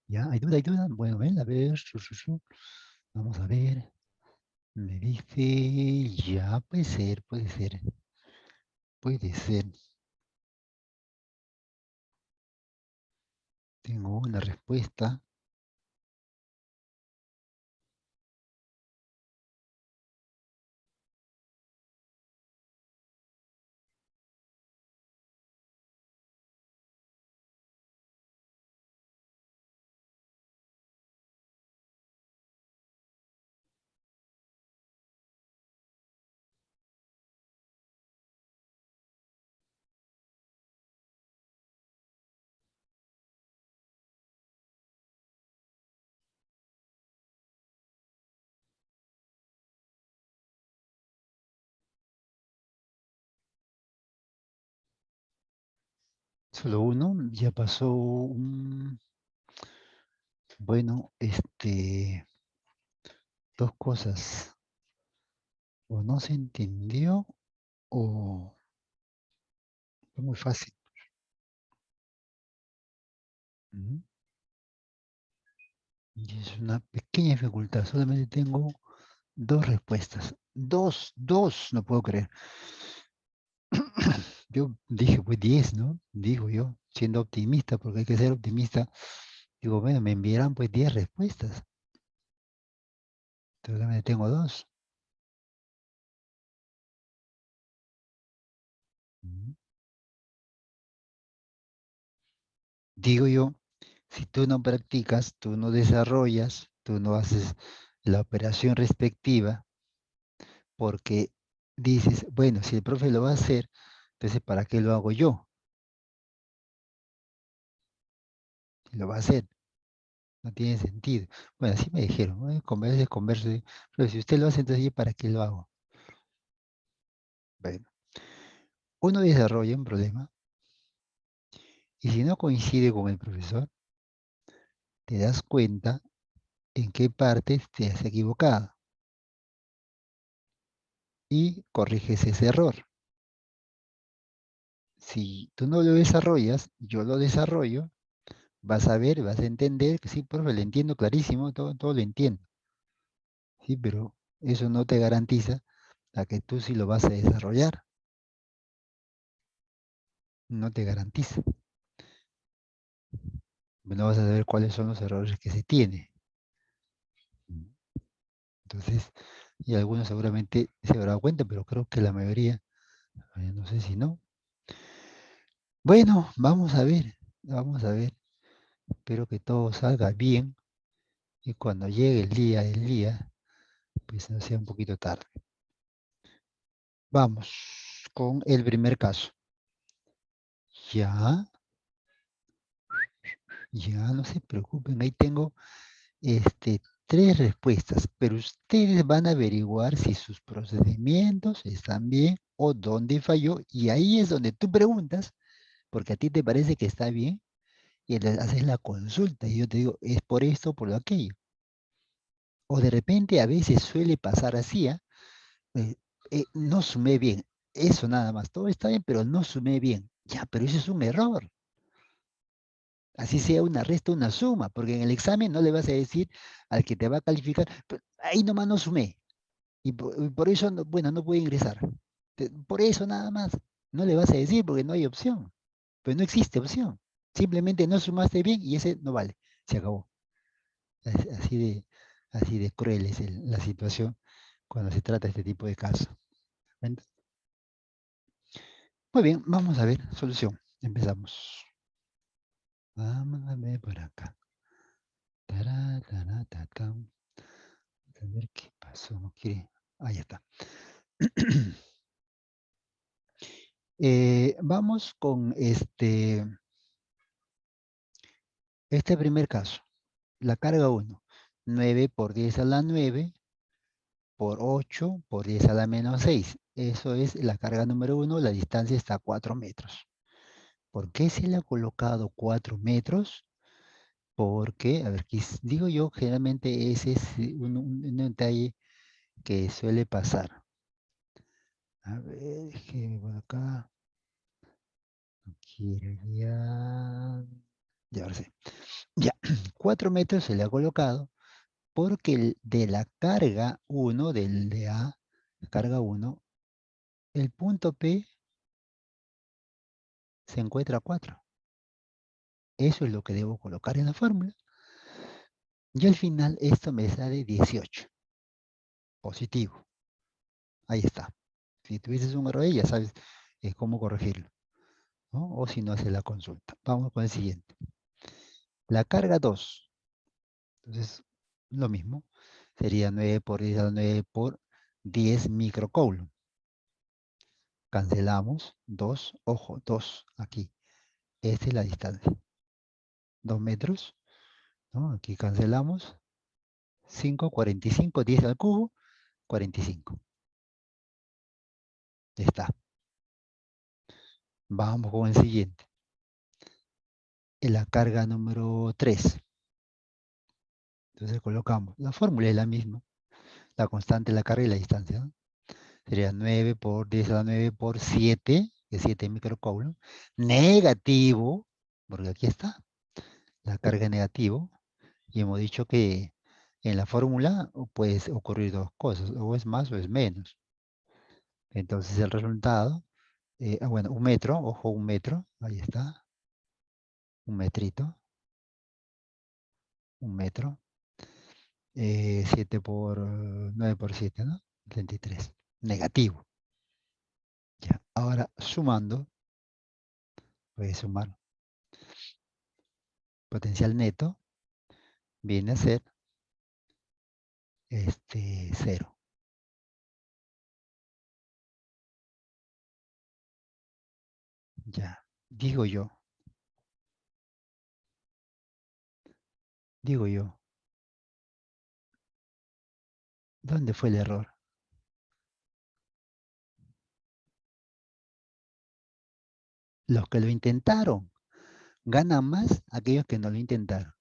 Ya, hay duda, hay duda. Bueno, ven, a ver. Vamos a ver. Me dice, ya puede ser, puede ser, puede ser. Tengo una respuesta. Solo uno, ya pasó un... Bueno, dos cosas. O no se entendió o fue muy fácil. ¿Mm? Y es una pequeña dificultad. Solamente tengo dos respuestas. Dos, no puedo creer. Yo dije, pues 10, ¿no? Digo yo, siendo optimista, porque hay que ser optimista. Digo, bueno, me enviarán pues 10 respuestas. Entonces solamente tengo dos. ¿Mm? Digo yo, si tú no practicas, tú no desarrollas, tú no haces la operación respectiva, porque dices, bueno, si el profe lo va a hacer, entonces ¿para qué lo hago yo? Si lo va a hacer, no tiene sentido. Bueno, así me dijeron, ¿no? Converse, pero si usted lo hace, entonces ¿yo para qué lo hago? Bueno, uno desarrolla un problema y si no coincide con el profesor, te das cuenta en qué parte te has equivocado y corriges ese error. Si tú no lo desarrollas, yo lo desarrollo, vas a ver, vas a entender que sí, profe, le entiendo clarísimo, todo lo entiendo. Sí, pero eso no te garantiza a que tú sí lo vas a desarrollar. No te garantiza. No vas a saber cuáles son los errores que se tiene. Entonces, y algunos seguramente se habrán dado cuenta, pero creo que la mayoría, no sé si no. Bueno, vamos a ver, vamos a ver. Espero que todo salga bien y cuando llegue el día del día, pues no sea un poquito tarde. Vamos con el primer caso. Ya, ya, no se preocupen, ahí tengo tres respuestas, pero ustedes van a averiguar si sus procedimientos están bien o dónde falló, y ahí es donde tú preguntas, porque a ti te parece que está bien, y le haces la consulta, y yo te digo, es por esto o por lo aquello. O de repente a veces suele pasar así, ¿ah? Eh, no sumé bien, eso nada más, todo está bien, pero no sumé bien. Ya, pero eso es un error. Así sea una resta, una suma, porque en el examen no le vas a decir al que te va a calificar, "Pero ahí nomás no sumé, y por eso, bueno, no puede ingresar. Por eso nada más. No le vas a decir porque no hay opción. Pero no existe opción. Simplemente no sumaste bien y ese no vale. Se acabó. Así de, así de cruel es la situación cuando se trata de este tipo de casos. Muy bien, vamos a ver. Solución. Empezamos. Vamos a ver por acá. Tará, tará, tatán. A ver qué pasó, no quiere. Ahí está. Vamos con este primer caso. La carga 1. 9 por 10 a la 9 por 8 por 10 a la menos 6. Eso es la carga número 1. La distancia está a 4 metros. ¿Por qué se le ha colocado 4 metros? Porque, a ver, digo yo, generalmente ese es un detalle que suele pasar. A ver, que por acá. No quiere ya. Ya ahora sí. Ya, 4 metros se le ha colocado porque de la carga 1, del de A, carga 1, el punto P se encuentra a 4. Eso es lo que debo colocar en la fórmula. Y al final esto me sale 18. Positivo. Ahí está. Si tuvieses un error ahí, ya sabes cómo corregirlo, ¿no? O si no, haces la consulta. Vamos con el siguiente. La carga 2. Entonces, lo mismo. Sería 9 por 10 a la 9 por 10 microcoulomb. Cancelamos 2, ojo, 2 aquí. Esta es la distancia. 2 metros, ¿no? Aquí cancelamos 5, 45, 10 al cubo, 45. Ya está. Vamos con el siguiente. En la carga número 3. Entonces colocamos, la fórmula es la misma. La constante, la carga y la distancia, ¿no? Sería 9 por 10 a la 9 por 7, que es 7 microcoulomb, negativo, porque aquí está, la carga negativo, y hemos dicho que en la fórmula puede ocurrir dos cosas, o es más o es menos. Entonces el resultado, bueno, un metro, ojo, un metro, ahí está, un metrito, un metro, 7 por 9 por 7, ¿no? 33, negativo. Ya, ahora sumando, voy a sumar potencial neto, viene a ser 0. Ya, digo yo, ¿dónde fue el error? Los que lo intentaron ganan más aquellos que no lo intentaron.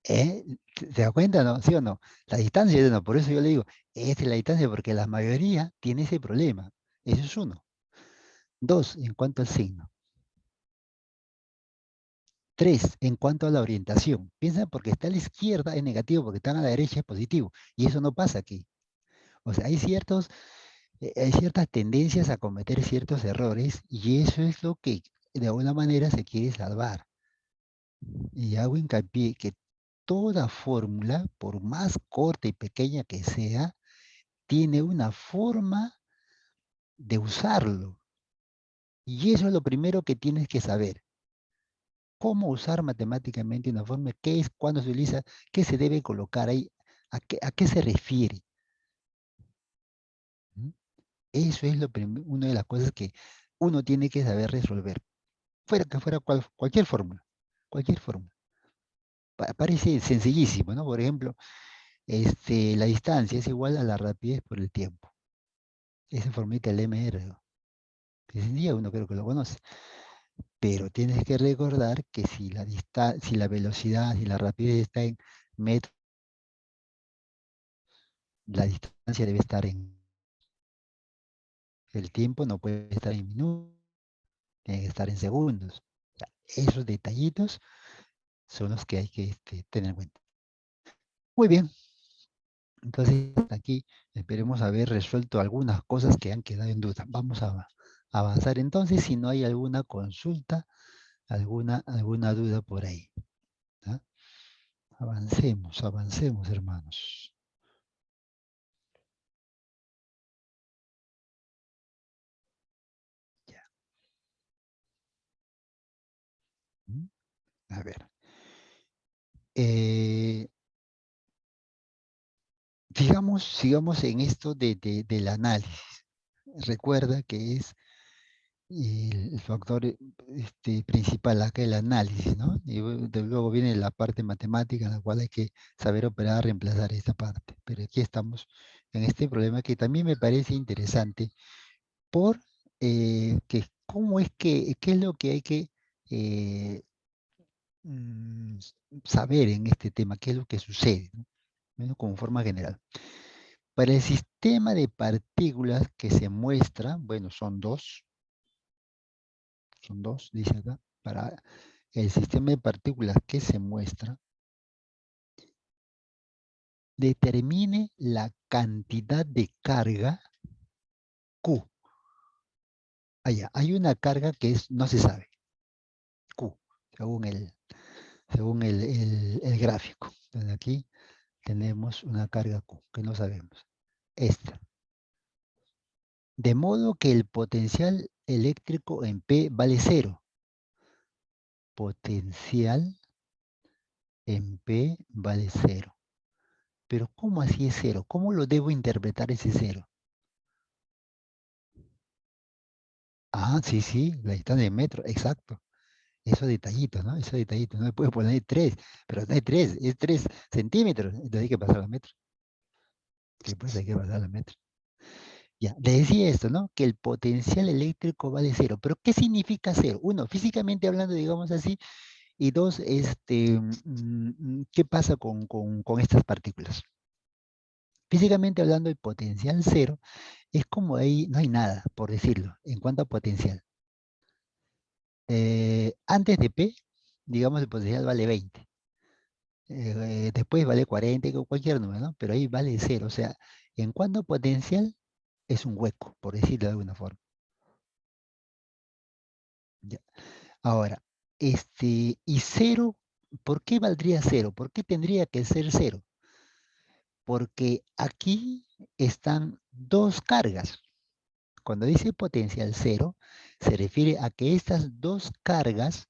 ¿Eh? ¿Se da cuenta, no? ¿Sí o no? La distancia, no, por eso yo le digo, esta es la distancia porque la mayoría tiene ese problema. Eso es uno. Dos, en cuanto al signo. Tres, en cuanto a la orientación. Piensa porque está a la izquierda es negativo, porque está a la derecha es positivo. Y eso no pasa aquí. O sea, hay ciertas tendencias a cometer ciertos errores y eso es lo que de alguna manera se quiere salvar. Y hago hincapié que toda fórmula, por más corta y pequeña que sea, tiene una forma de usarlo. Y eso es lo primero que tienes que saber. Cómo usar matemáticamente una fórmula, qué es, cuándo se utiliza, qué se debe colocar ahí, a qué se refiere. ¿Mm? Eso es una de las cosas que uno tiene que saber resolver. Fuera que fuera cualquier fórmula. Cualquier fórmula. Parece sencillísimo, ¿no? Por ejemplo, la distancia es igual a la rapidez por el tiempo. Esa formita del MR, ¿no? Que es sencilla, uno creo que lo conoce. Pero tienes que recordar que si la velocidad, si la rapidez está en metros, la distancia debe estar en el tiempo, no puede estar en minutos, tiene que estar en segundos. O sea, esos detallitos son los que hay que tener en cuenta. Muy bien, entonces hasta aquí esperemos haber resuelto algunas cosas que han quedado en duda. Vamos a avanzar entonces si no hay alguna consulta, alguna duda por ahí. ¿Ah? Avancemos, avancemos, hermanos. A ver. Eh, sigamos en esto del análisis. Recuerda que es el factor principal acá el análisis, ¿no? Y luego viene la parte matemática en la cual hay que saber operar, reemplazar esta parte. Pero aquí estamos en este problema que también me parece interesante por que cómo es que, qué es lo que hay que eh, mm, saber en este tema, qué es lo que sucede, ¿no? Bueno, como forma general. Para el sistema de partículas que se muestra, bueno, son dos, dice acá, para el sistema de partículas que se muestra, determine la cantidad de carga Q. Allá, hay una carga que no se sabe, Q, según el gráfico. Entonces aquí tenemos una carga Q que no sabemos. Esta. De modo que el potencial eléctrico en P vale cero. Potencial en P vale cero. Pero ¿cómo así es cero? ¿Cómo lo debo interpretar ese cero? Ah, sí, sí, la distancia de metro, exacto. Esos detallitos, ¿no? Esos detallitos. No me puede poner 3, pero no es 3, es 3 centímetros. Entonces hay que pasar a metro. Sí, pues hay que pasar a metro. Ya, le decía esto, ¿no? Que el potencial eléctrico vale cero. Pero ¿qué significa cero? Uno, físicamente hablando, digamos así, y dos, ¿qué pasa con estas partículas? Físicamente hablando, el potencial cero es como ahí, no hay nada, por decirlo, en cuanto a potencial. Antes de P, digamos, el potencial vale 20. Después vale 40, cualquier número, ¿no? Pero ahí vale cero. O sea, en cuanto a potencial, es un hueco, por decirlo de alguna forma. Ya. Ahora, y cero, ¿por qué valdría cero? ¿Por qué tendría que ser cero? Porque aquí están dos cargas. Cuando dice potencial cero, se refiere a que estas dos cargas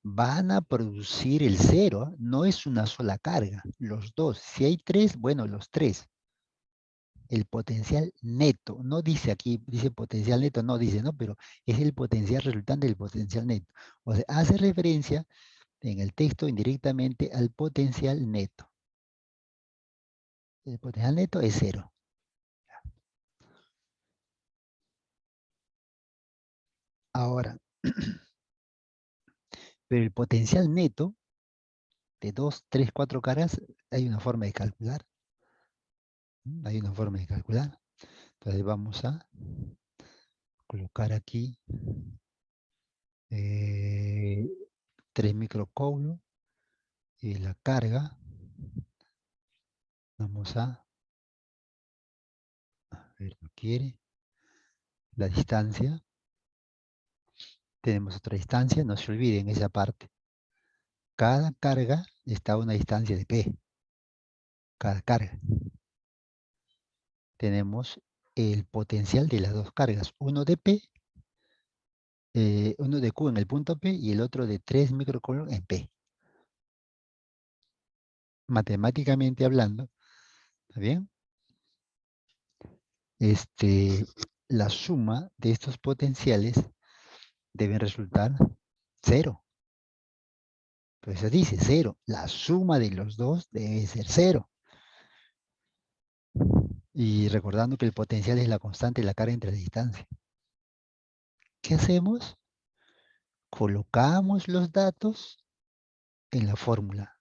van a producir el cero, ¿ah? No es una sola carga, los dos. Si hay tres, bueno, los tres. El potencial neto, no dice aquí, dice potencial neto, no dice, ¿no? Pero es el potencial resultante del potencial neto. O sea, hace referencia en el texto indirectamente al potencial neto. El potencial neto es cero. Ahora, pero el potencial neto de 2, 3, 4 caras, hay una forma de calcular. Hay una forma de calcular. Entonces vamos a colocar aquí 3 microcoulombs y la carga. Vamos a ver, no quiere. La distancia. Tenemos otra distancia, no se olviden esa parte. Cada carga está a una distancia de P. Cada carga. Tenemos el potencial de las dos cargas. Uno de P, uno de Q en el punto P y el otro de 3 microcoulombs en P. Matemáticamente hablando, ¿está bien? La suma de estos potenciales debe resultar cero. Entonces dice cero. La suma de los dos debe ser cero. Y recordando que el potencial es la constante de la carga entre la distancia. ¿Qué hacemos? Colocamos los datos en la fórmula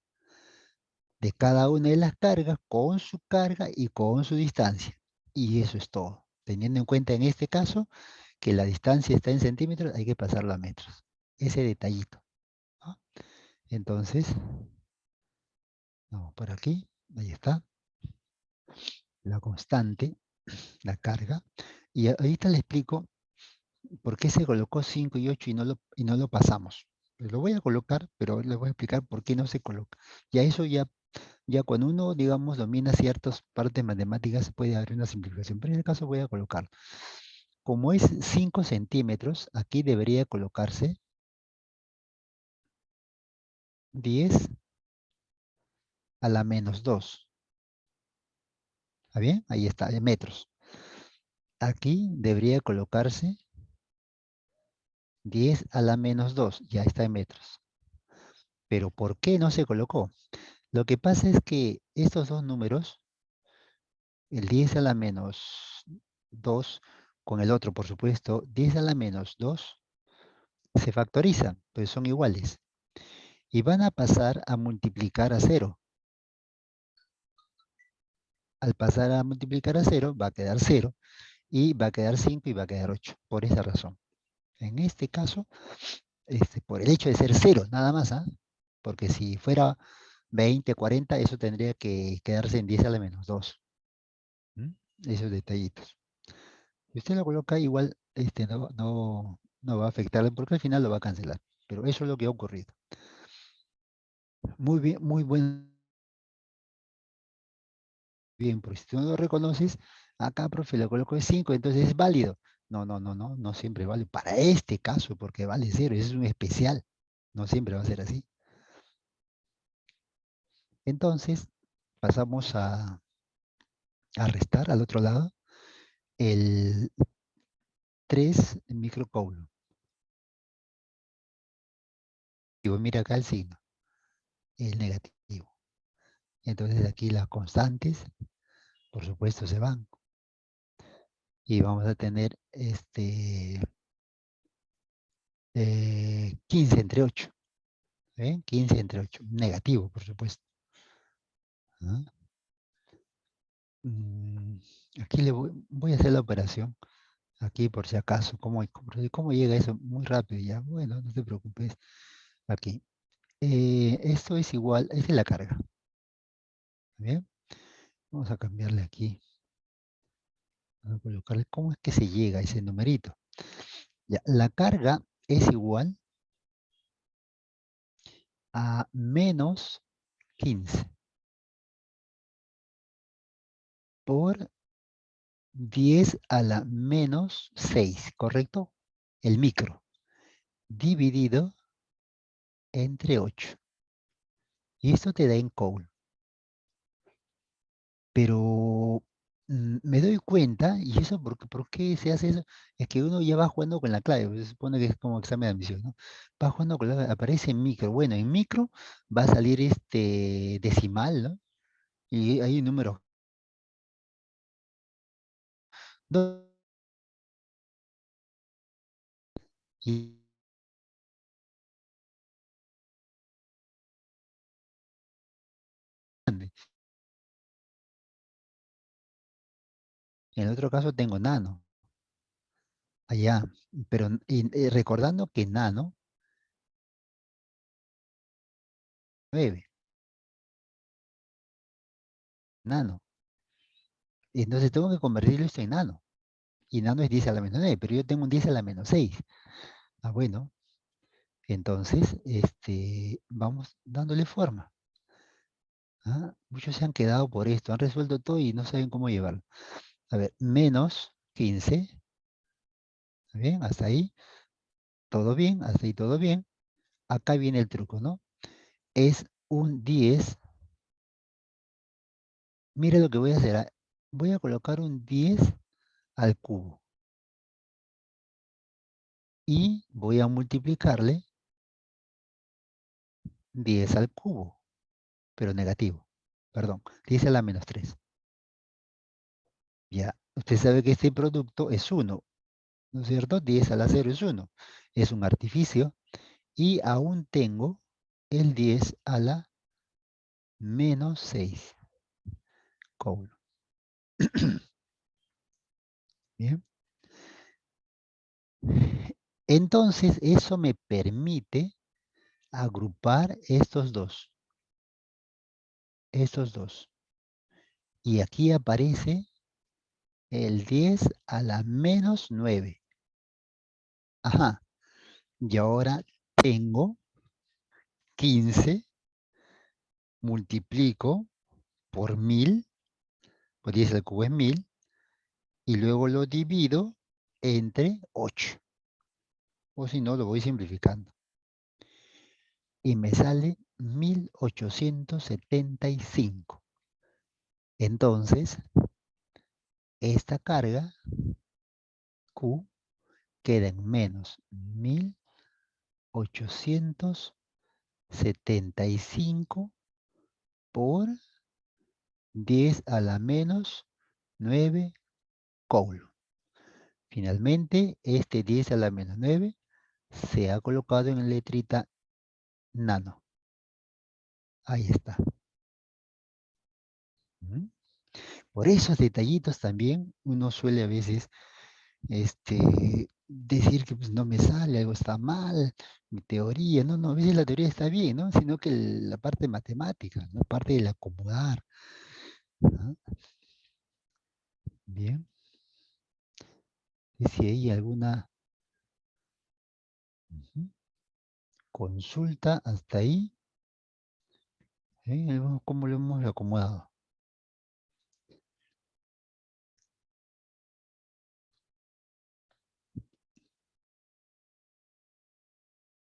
de cada una de las cargas con su carga y con su distancia. Y eso es todo. Teniendo en cuenta en este caso que la distancia está en centímetros, hay que pasarla a metros. Ese detallito, ¿no? Entonces, vamos por aquí, ahí está, la constante, la carga. Y ahorita le explico por qué se colocó 5 y 8 y no lo pasamos. Lo voy a colocar, pero les voy a explicar por qué no se coloca. Ya eso ya cuando uno, digamos, domina ciertas partes matemáticas, puede haber una simplificación. Pero en el caso voy a colocar. Como es 5 centímetros, aquí debería colocarse 10 a la menos 2. ¿Está bien? Ahí está, en metros. Aquí debería colocarse 10 a la menos 2. Ya está en metros. Pero ¿por qué no se colocó? Lo que pasa es que estos dos números, el 10 a la menos 2 con el otro, por supuesto, 10 a la menos 2 se factorizan, pues son iguales. Y van a pasar a multiplicar a cero. Al pasar a multiplicar a cero, va a quedar cero, y va a quedar 5 y va a quedar 8, por esa razón. En este caso, por el hecho de ser cero, nada más, ¿ah? Porque si fuera 20, 40, eso tendría que quedarse en 10 a la menos 2. ¿Mm? Esos detallitos. Si usted lo coloca igual, no va a afectarle porque al final lo va a cancelar. Pero eso es lo que ha ocurrido. Muy bien, muy bien, porque si tú no lo reconoces, acá, profe, le coloco de 5, entonces es válido. No, no, no, no, no siempre vale. Para este caso, porque vale cero, ese es un especial. No siempre va a ser así. Entonces, pasamos a restar al otro lado el 3 microcoulomb. Y voy, mira acá el signo, el negativo. Entonces aquí las constantes, por supuesto, se van. Y vamos a tener 15 entre 8. ¿Ven? 15 entre 8. Negativo, por supuesto. ¿Ah? Mm, Aquí voy a hacer la operación. Aquí por si acaso. ¿Cómo llega eso? Muy rápido ya. Bueno, no te preocupes. Aquí. Esto es igual, esta es la carga. ¿Bien? Vamos a cambiarle aquí. Vamos a colocarle cómo es que se llega a ese numerito. Ya, la carga es igual a menos 15 por 10 a la menos 6, ¿correcto? El micro, dividido entre 8. Y esto te da en Coulomb. Pero me doy cuenta, y eso, ¿por qué se hace eso? Es que uno ya va jugando con la clave, pues, se supone que es como examen de admisión, ¿no? Va jugando con la clave, aparece en micro. Bueno, en micro va a salir este decimal, ¿no? Y hay un número. Y grande. En el otro caso tengo nano, allá. Pero recordando que nano, 9, nano. Entonces tengo que convertirlo esto en nano. Y nano es 10 a la menos 9, pero yo tengo un 10 a la menos 6. Ah, bueno. Entonces, vamos dándole forma. ¿Ah? Muchos se han quedado por esto, han resuelto todo y no saben cómo llevarlo. A ver, menos 15. ¿Está bien? Hasta ahí, todo bien, hasta ahí todo bien. Acá viene el truco, ¿no? Es un 10. Mira lo que voy a hacer. Voy a colocar un 10 al cubo. Y voy a multiplicarle 10 al cubo, pero negativo. Perdón, 10 a la menos 3. Ya, usted sabe que este producto es 1, ¿no es cierto? 10 a la 0 es 1. Es un artificio. Y aún tengo el 10 a la menos 6 coulomb. Bien. Entonces, eso me permite agrupar estos dos. Estos dos. Y aquí aparece el 10 a la menos 9. Ajá. Y ahora tengo 15, multiplico por 1000, pues 10 al cubo es 1000, y luego lo divido entre 8. O si no, lo voy simplificando. Y me sale 1875. Entonces, esta carga Q queda en menos 1875 por 10 a la menos 9 coulomb. Finalmente, este 10 a la menos 9 se ha colocado en letrita nano. Ahí está. ¿Mm? Por esos detallitos también uno suele a veces decir que pues, no me sale, algo está mal, mi teoría, no, a veces la teoría está bien, ¿no? Sino que la parte matemática, la parte del acomodar. ¿No? Bien. Y si hay alguna consulta hasta ahí, ¿cómo lo hemos acomodado?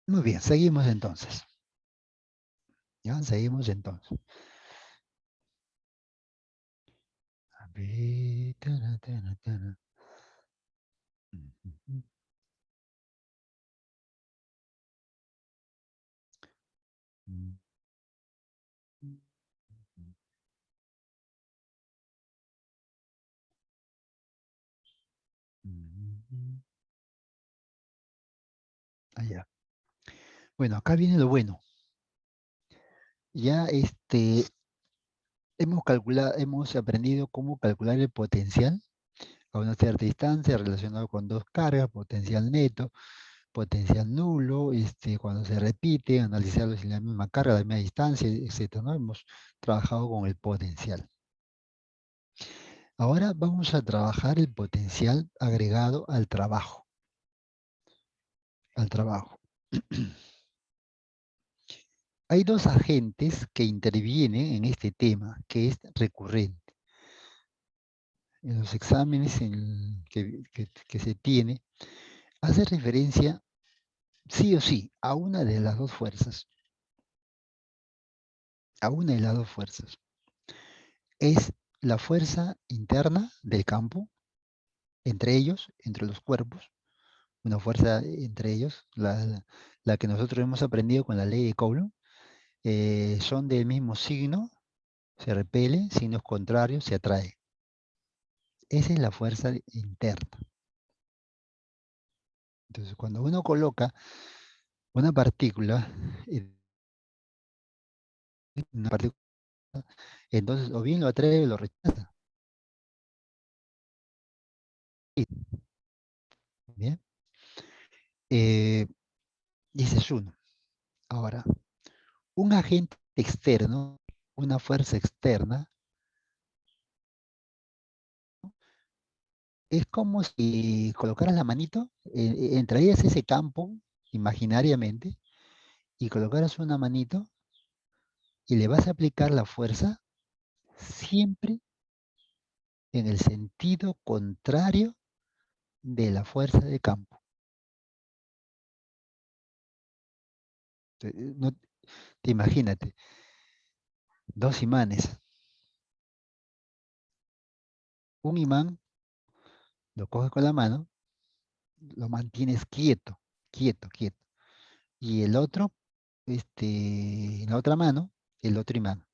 Muy bien, seguimos entonces. Ya, seguimos entonces. A ver, tara, tara, tara. Ujú. Mm, mm. Allá. Bueno, acá viene lo bueno. Ya hemos aprendido cómo calcular el potencial a una cierta distancia relacionado con dos cargas, potencial neto, potencial nulo, cuando se repite, analizarlo si la misma carga, la misma distancia, etcétera, ¿no? Hemos trabajado con el potencial. Ahora vamos a trabajar el potencial agregado al trabajo. Al trabajo. Hay dos agentes que intervienen en este tema, que es recurrente. En los exámenes que se tiene, hace referencia sí o sí a una de las dos fuerzas. A una de las dos fuerzas. Es la fuerza interna del campo, entre ellos, entre los cuerpos, una fuerza entre ellos, la que nosotros hemos aprendido con la ley de Coulomb, son del mismo signo, se repelen, signos contrarios, se atrae. Esa es la fuerza interna. Entonces, cuando uno coloca una partícula, una partícula, entonces o bien lo atrae o lo rechaza. Bien. Y ese es uno. Ahora, un agente externo, una fuerza externa, es como si colocaras la manito, entrarías ese campo imaginariamente y colocaras una manito y le vas a aplicar la fuerza siempre en el sentido contrario de la fuerza de campo. No, te imagínate, dos imanes. Un imán lo coges con la mano, lo mantienes quieto, quieto, quieto. Y el otro, en la otra mano, el otro imán.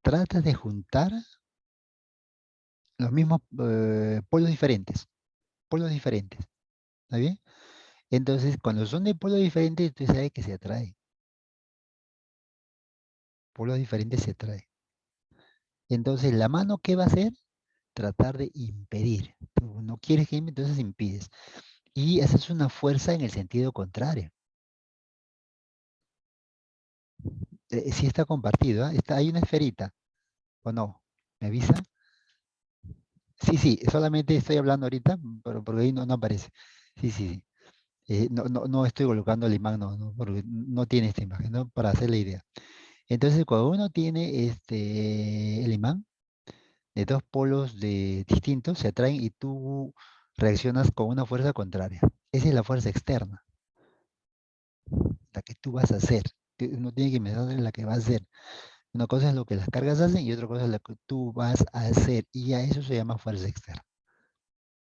Trata de juntar los mismos polos diferentes, ¿está bien? Entonces, cuando son de polos diferentes, tú sabes que se atrae. Polos diferentes se atrae. Entonces, la mano, ¿qué va a hacer? Tratar de impedir. Tú no quieres que entonces impides. Y haces una fuerza en el sentido contrario. Sí está compartido, ¿ah? Hay una esferita, ¿o no? ¿Me avisa? Sí, sí, solamente estoy hablando ahorita, pero porque ahí no aparece. Sí, sí, sí. No estoy colocando el imán, no, porque no tiene esta imagen, ¿no? Para hacer la idea. Entonces, cuando uno tiene el imán de dos polos distintos, se atraen y tú reaccionas con una fuerza contraria. Esa es la fuerza externa, la que tú vas a hacer. uno tiene que pensar en la que va a hacer. Una cosa es lo que las cargas hacen y otra cosa es lo que tú vas a hacer. Y a eso se llama fuerza externa.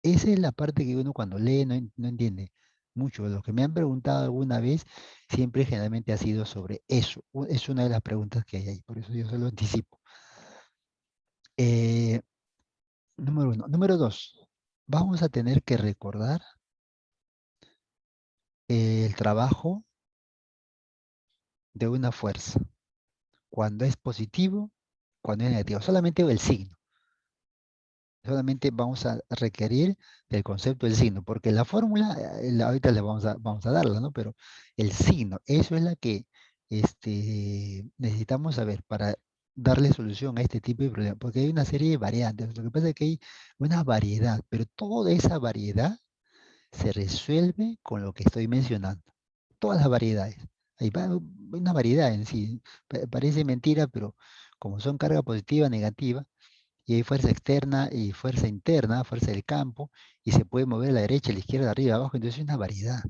Esa es la parte que uno cuando lee no entiende mucho. Lo que me han preguntado alguna vez, siempre generalmente ha sido sobre eso. Es una de las preguntas que hay ahí, por eso yo se lo anticipo. Eh, número uno. Número dos, vamos a tener que recordar el trabajo de una fuerza. Cuando es positivo, cuando es negativo. Solamente el signo. Solamente vamos a requerir del concepto del signo, porque la fórmula, ahorita le vamos a darla, ¿no? Pero el signo, eso es la que necesitamos saber para darle solución a este tipo de problemas, porque hay una serie de variantes. Lo que pasa es que hay una variedad, pero toda esa variedad se resuelve con lo que estoy mencionando. Todas las variedades. Hay una variedad en sí. Parece mentira, pero como son carga positiva, negativa, y hay fuerza externa y fuerza interna, fuerza del campo, y se puede mover a la derecha, a la izquierda, arriba, abajo, entonces es una variedad,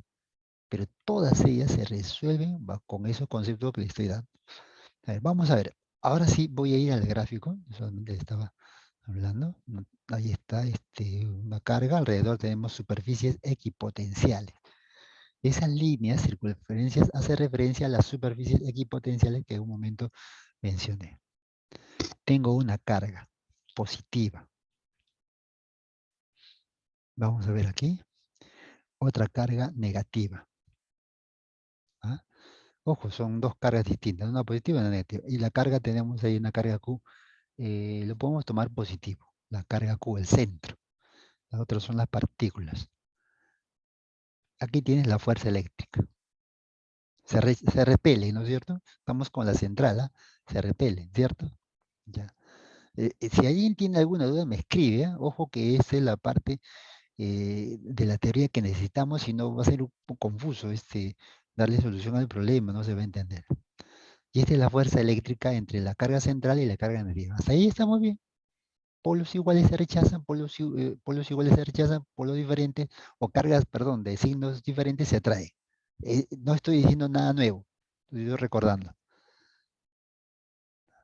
pero todas ellas se resuelven con esos conceptos que le estoy dando. A ver, vamos a ver, ahora sí voy a ir al gráfico, solamente le estaba hablando, ahí está una carga, alrededor tenemos superficies equipotenciales. Esas líneas, circunferencias, hace referencia a las superficies equipotenciales que en un momento mencioné. Tengo una carga positiva. Vamos a ver aquí. Otra carga negativa. ¿Ah? Ojo, son dos cargas distintas, una positiva y una negativa. Y la carga, tenemos ahí una carga Q, lo podemos tomar positivo, la carga Q, el centro. Las otras son las partículas. Aquí tienes la fuerza eléctrica. Se repele, ¿no es cierto? Estamos con la central, ¿ah? Se repele, ¿cierto? Ya. Si alguien tiene alguna duda, me escribe, ¿ah? Ojo que esa es la parte de la teoría que necesitamos, si no va a ser un poco confuso darle solución al problema, no se va a entender. Y esta es la fuerza eléctrica entre la carga central y la carga negativa. Hasta ahí estamos bien. Polos iguales se rechazan, polos iguales se rechazan, polos diferentes, o cargas, perdón, de signos diferentes se atraen. No estoy diciendo nada nuevo, estoy recordando.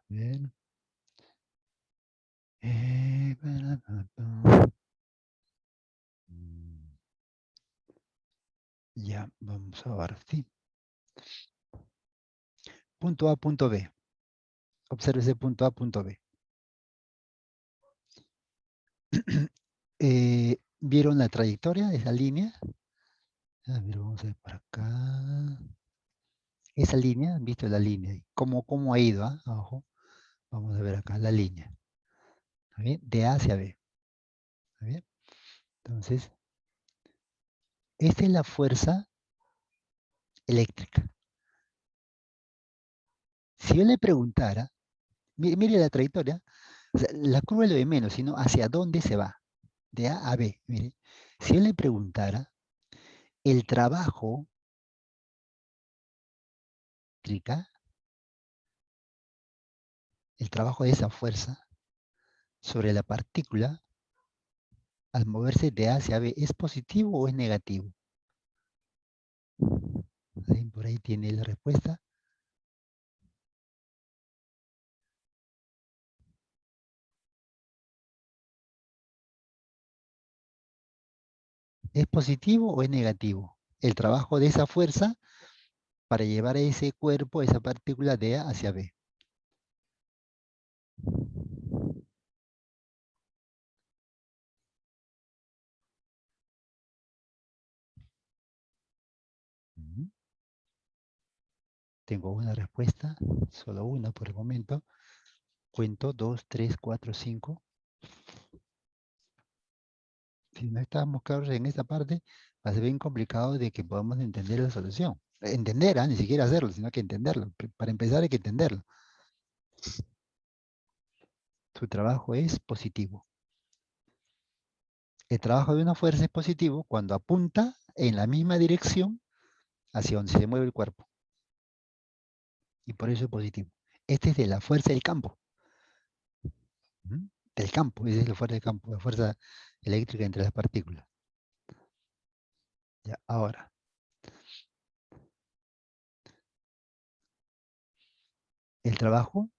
Bien. Ya, vamos a ver, sí. Punto A, punto B. Observe ese punto A, punto B. ¿Vieron la trayectoria de esa línea? A ver, vamos a ver por acá. Esa línea, ¿han visto la línea? ¿Cómo ha ido? Abajo. Vamos a ver acá la línea. ¿Está bien? De A hacia B. ¿Está bien? Entonces, esta es la fuerza eléctrica. Si yo le preguntara, mire la trayectoria, o sea, la curva es lo de menos, sino hacia dónde se va. De A a B. Mire, si yo le preguntara el trabajo eléctrica, el trabajo de esa fuerza sobre la partícula al moverse de A hacia B, ¿es positivo o es negativo? Por ahí tiene la respuesta. ¿Es positivo o es negativo? El trabajo de esa fuerza para llevar a ese cuerpo, esa partícula de A hacia B. Ujú. Tengo una respuesta, solo una por el momento. Cuento 2, 3, 4, 5. Si no estamos claros en esta parte, va a ser bien complicado de que podamos entender la solución. Entender, ni siquiera hacerlo, sino que entenderlo. Para empezar hay que entenderlo. Su trabajo es positivo. El trabajo de una fuerza es positivo cuando apunta en la misma dirección hacia donde se mueve el cuerpo. Y por eso es positivo. Este es de la fuerza del campo. ¿Mm? Del campo, esa es la fuerza del campo, la fuerza eléctrica entre las partículas. Ya, ahora, el trabajo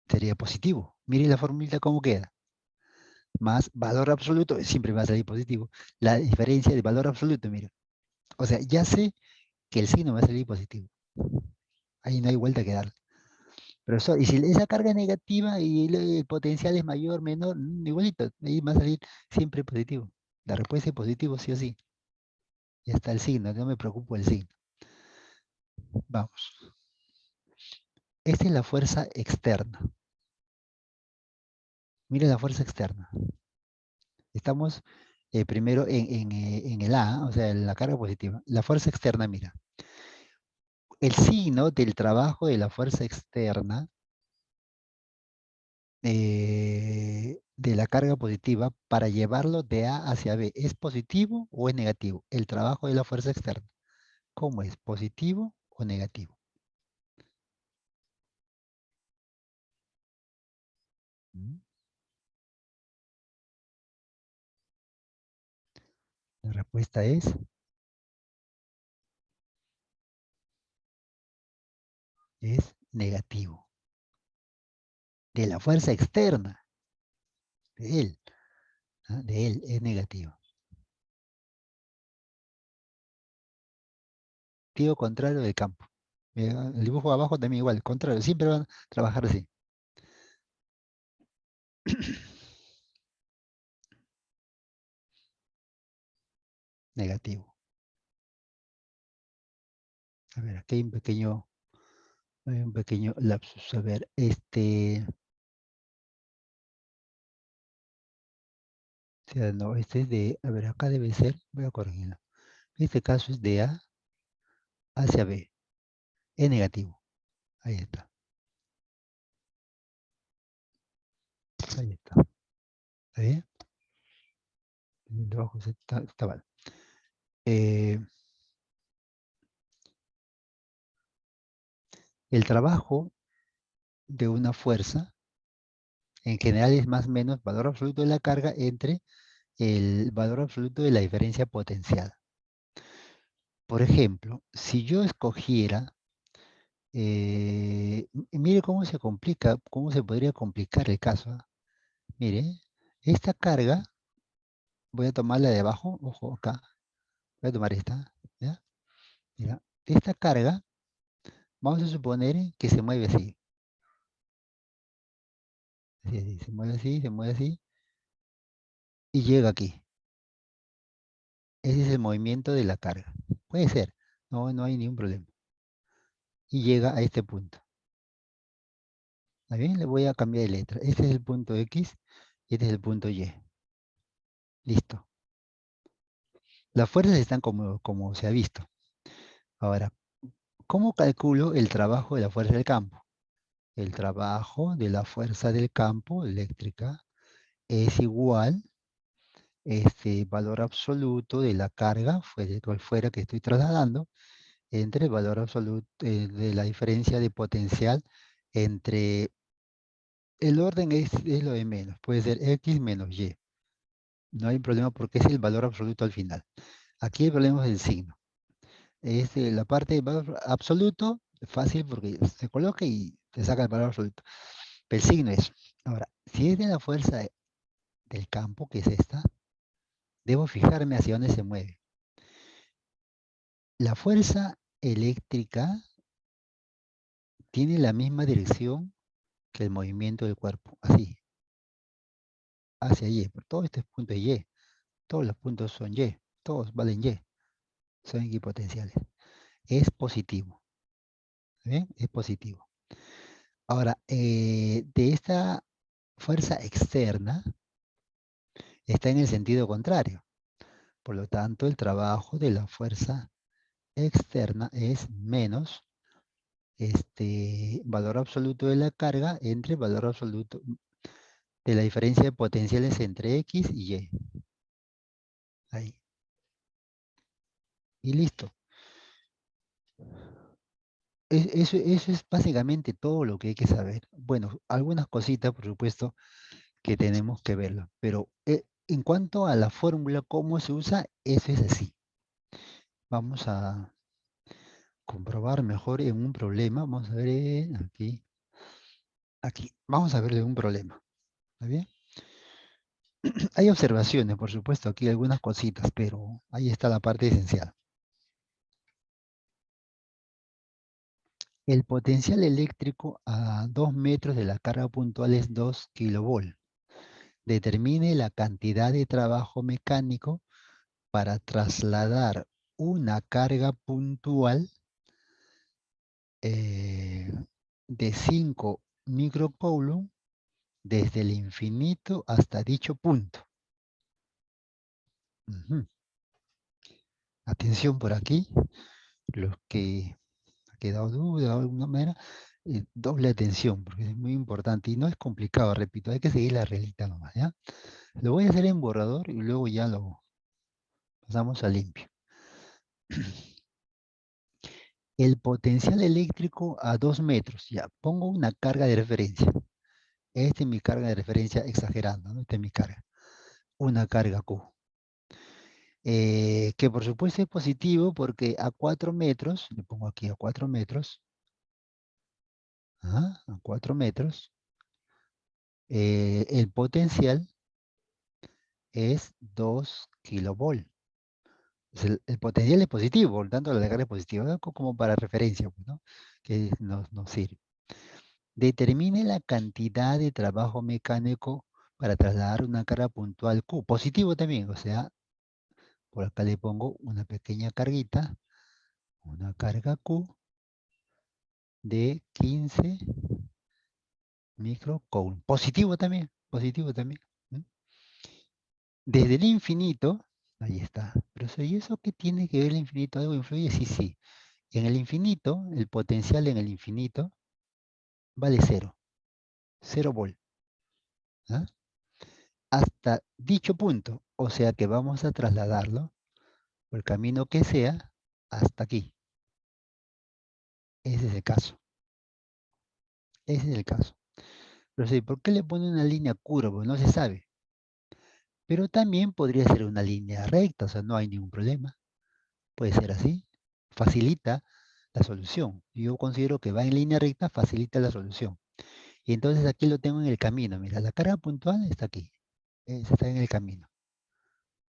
sería positivo. Mire la formulita cómo queda. Más valor absoluto, siempre va a salir positivo. La diferencia de valor absoluto, mira. O sea, ya sé que el signo va a salir positivo. Ahí no hay vuelta que dar. Profesor, y si esa carga es negativa y el potencial es mayor, menor, igualito, ahí va a salir siempre positivo. La respuesta es positivo, sí o sí. Ya está el signo, no me preocupo el signo. Vamos. Esta es la fuerza externa. Mira la fuerza externa. Estamos primero en el A, o sea, en la carga positiva. La fuerza externa, mira. El signo del trabajo de la fuerza externa de la carga positiva para llevarlo de A hacia B, ¿es positivo o es negativo? El trabajo de la fuerza externa. ¿Cómo es? ¿Positivo o negativo? ¿Mm? La respuesta es negativo. De la fuerza externa, de él, ¿ah? De él es negativo. Sentido contrario del campo. El dibujo abajo también igual, contrario, siempre van a trabajar así. Negativo. A ver, aquí hay un pequeño lapsus. A ver, o sea, no, este es de, a ver, acá debe ser, voy a corregirlo. Este caso es de A hacia B. Es negativo. Ahí está. Ahí está. ¿Está bien? El de abajo está mal. Eh, el trabajo de una fuerza, en general es más o menos valor absoluto de la carga entre el valor absoluto de la diferencia potencial. Por ejemplo, si yo escogiera, mire cómo se complica, cómo se podría complicar el caso. ¿Ah? Mire, esta carga, voy a tomarla de abajo, ojo acá, voy a tomar esta, ¿ya? Mira, esta carga, vamos a suponer que se mueve así, así, así, se mueve así, y llega aquí. Ese es el movimiento de la carga. Puede ser, no hay ningún problema. Y llega a este punto. ¿Está bien? Le voy a cambiar de letra. Este es el punto X y este es el punto Y. Listo. Las fuerzas están como se ha visto. Ahora, ¿cómo calculo el trabajo de la fuerza del campo? El trabajo de la fuerza del campo eléctrica es igual este valor absoluto de la carga, fuera cual fuera que estoy trasladando, entre el valor absoluto de la diferencia de potencial entre el orden es lo de menos, puede ser X menos Y. No hay problema porque es el valor absoluto al final. Aquí el problema es el signo. La parte de valor absoluto, fácil porque se coloca y te saca el valor absoluto. Pero el signo es. Ahora, si es de la fuerza del campo, que es esta, debo fijarme hacia dónde se mueve. La fuerza eléctrica tiene la misma dirección que el movimiento del cuerpo, así, hacia Y. Por todo este punto es Y. Todos los puntos son Y. Todos valen Y. Son equipotenciales. Es positivo. ¿Bien? Es positivo. Ahora, de esta fuerza externa está en el sentido contrario. Por lo tanto, el trabajo de la fuerza externa es menos valor absoluto de la carga entre valor absoluto de la diferencia de potenciales entre X y Y. Ahí. Y listo. Eso es básicamente todo lo que hay que saber. Bueno, algunas cositas, por supuesto, que tenemos que verlo. Pero en cuanto a la fórmula, cómo se usa, eso es así. Vamos a comprobar mejor en un problema. Vamos a ver aquí. Aquí, vamos a verle un problema. ¿Está bien? Hay observaciones, por supuesto, aquí algunas cositas, pero ahí está la parte esencial. El potencial eléctrico a 2 metros de la carga puntual es 2 kilovolt. Determine la cantidad de trabajo mecánico para trasladar una carga puntual de 5 microcoulomb desde el infinito hasta dicho punto. Ujú. Atención por aquí, los que ha quedado duda de alguna manera, doble atención, porque es muy importante y no es complicado, repito, hay que seguir la reglita nomás, ¿ya? Lo voy a hacer en borrador y luego ya lo pasamos a limpio. El potencial eléctrico a 2 metros, ya, pongo una carga de referencia. Esta es mi carga de referencia exagerando, ¿no? Esta es mi carga. Una carga Q. Que por supuesto es positivo porque a 4 metros, le pongo aquí a 4 metros, a 4 metros, el potencial es 2 kilovolt. El potencial es positivo, por lo tanto la carga es positiva, ¿no? Como para referencia, pues, ¿no? Que nos sirve. Determine la cantidad de trabajo mecánico para trasladar una carga puntual Q. Positivo también, o sea, por acá le pongo una pequeña carguita, una carga Q de 15 microcoulomb. Positivo también, positivo también. ¿Mm? Desde el infinito, ahí está. Pero ¿y eso qué tiene que ver el infinito? ¿Algo influye? Sí, sí. En el infinito, el potencial en el infinito vale cero, 0 volt. ¿Ah? Hasta dicho punto, o sea que vamos a trasladarlo por el camino que sea hasta aquí. Ese es el caso. Ese es el caso. Pero sí, ¿por qué le pone una línea curva? Pues no se sabe. Pero también podría ser una línea recta, o sea, no hay ningún problema. Puede ser así. Facilita la solución. Yo considero que va en línea recta, facilita la solución. Y entonces aquí lo tengo en el camino. Mira, la carga puntual está aquí. Está en el camino.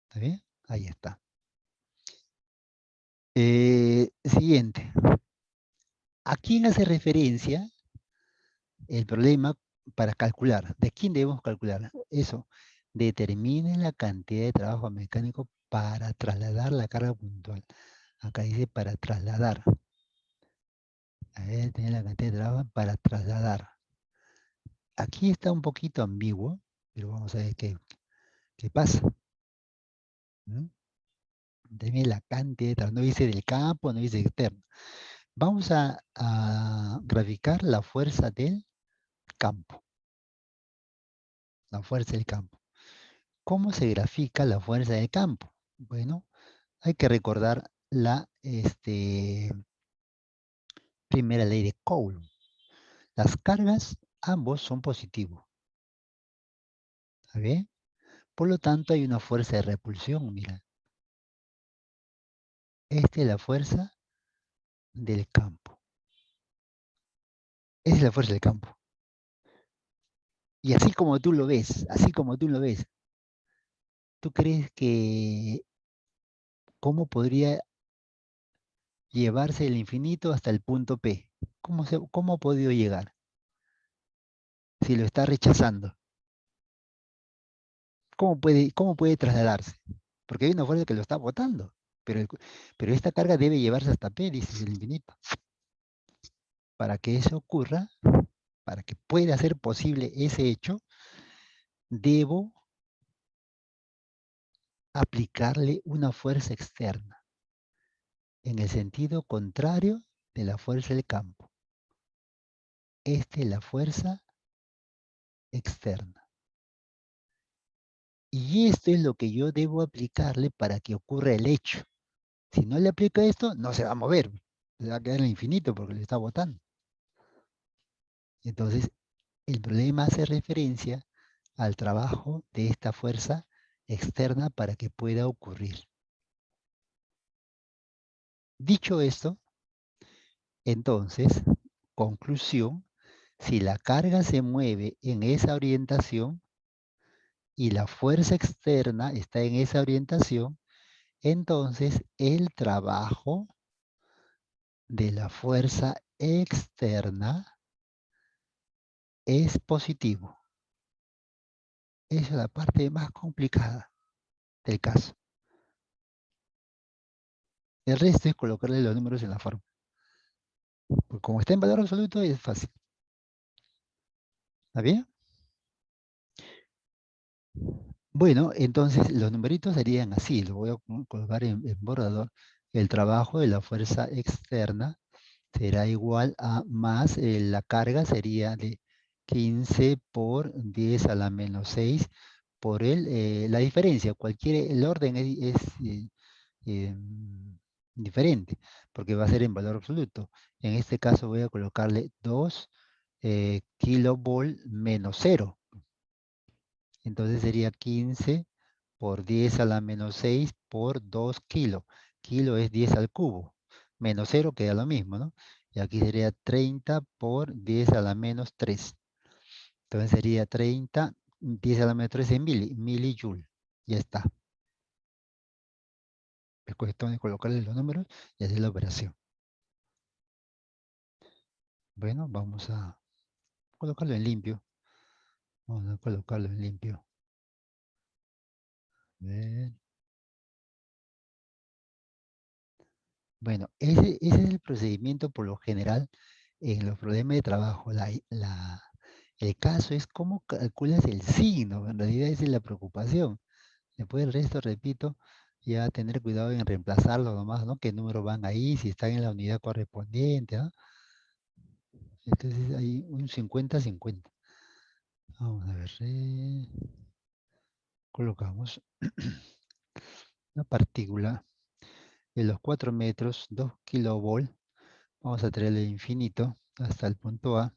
¿Está bien? Ahí está. Siguiente. ¿A quién hace referencia el problema para calcular? ¿De quién debemos calcular? Eso. Determine la cantidad de trabajo mecánico para trasladar la carga puntual. Acá dice para trasladar. A ver, tener la cantidad de trabajo para trasladar. Aquí está un poquito ambiguo, pero vamos a ver qué pasa. ¿Mm? Deme la cantidad de trabajo. No dice del campo, no dice externo. Vamos a graficar la fuerza del campo. La fuerza del campo. ¿Cómo se grafica la fuerza del campo? Bueno, hay que recordar la primera ley de Coulomb. Las cargas, ambos son positivos. ¿Está bien? Por lo tanto, hay una fuerza de repulsión, mira. Esta es la fuerza del campo. Esa es la fuerza del campo. Y así como tú lo ves, así como tú lo ves, ¿tú crees que cómo podría llevarse el infinito hasta el punto P? ¿Cómo ha podido llegar? Si lo está rechazando. ¿Cómo puede trasladarse? Porque hay una fuerza que lo está botando. Pero esta carga debe llevarse hasta P, dice el infinito. Para que eso ocurra, para que pueda ser posible ese hecho, debo aplicarle una fuerza externa, en el sentido contrario de la fuerza del campo. Esta es la fuerza externa. Y esto es lo que yo debo aplicarle para que ocurra el hecho. Si no le aplico esto, no se va a mover. Se va a quedar en el infinito porque le está botando. Entonces, el problema hace referencia al trabajo de esta fuerza externa para que pueda ocurrir. Dicho esto, entonces, conclusión, Si la carga se mueve en esa orientación y la fuerza externa está en esa orientación, entonces el trabajo de la fuerza externa es positivo. Esa es la parte más complicada del caso. El resto es colocarle los números en la forma. Porque como está en valor absoluto es fácil. ¿Está bien? Bueno, entonces los numeritos serían así. Lo voy a colocar en borrador. El trabajo de la fuerza externa será igual a más, la carga sería de 15 por 10 a la menos 6 por la diferencia. El orden es, diferente, porque va a ser en valor absoluto. En este caso voy a colocarle 2 kilovolt menos 0. Entonces sería 15 por 10 a la menos 6 por 2 kilos. Kilo es 10 al cubo. Menos 0 queda lo mismo, ¿no? Y aquí sería 30 por 10 a la menos 3. Entonces sería 30, 10 a la menos 3 en milijoule. Ya está. Es cuestión de colocarle los números y hacer la operación. Bueno, vamos a colocarlo en limpio. Vamos a colocarlo en limpio. Ver. Bueno, ese es el procedimiento por lo general en los problemas de trabajo. El caso es cómo calculas el signo. En realidad esa es la preocupación. Después el resto, repito, ya tener cuidado en reemplazarlo nomás, ¿no? ¿Qué números van ahí? Si están en la unidad correspondiente, ¿no? Entonces hay un 50-50. Vamos a ver. Colocamos una partícula de los 4 metros, 2 kilovolt. Vamos a traerle infinito hasta el punto A.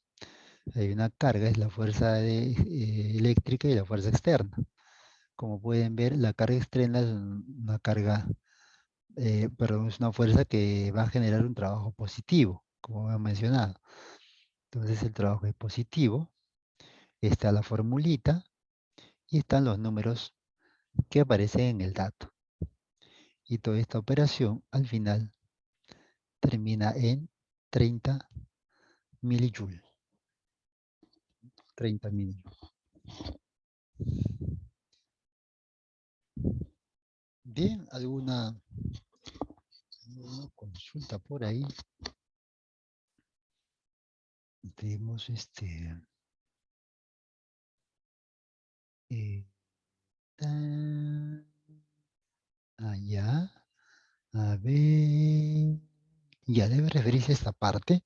Hay una carga, es la fuerza eléctrica y la fuerza externa. Como pueden ver, la carga externa es una carga, perdón, es una fuerza que va a generar un trabajo positivo, como he mencionado. Entonces el trabajo es positivo, está la formulita y están los números que aparecen en el dato. Y toda esta operación al final termina en 30 milijoules. 30 milijoules. Bien, ¿alguna consulta por ahí? Tenemos eh, allá, a ver, ya debe referirse a esta parte.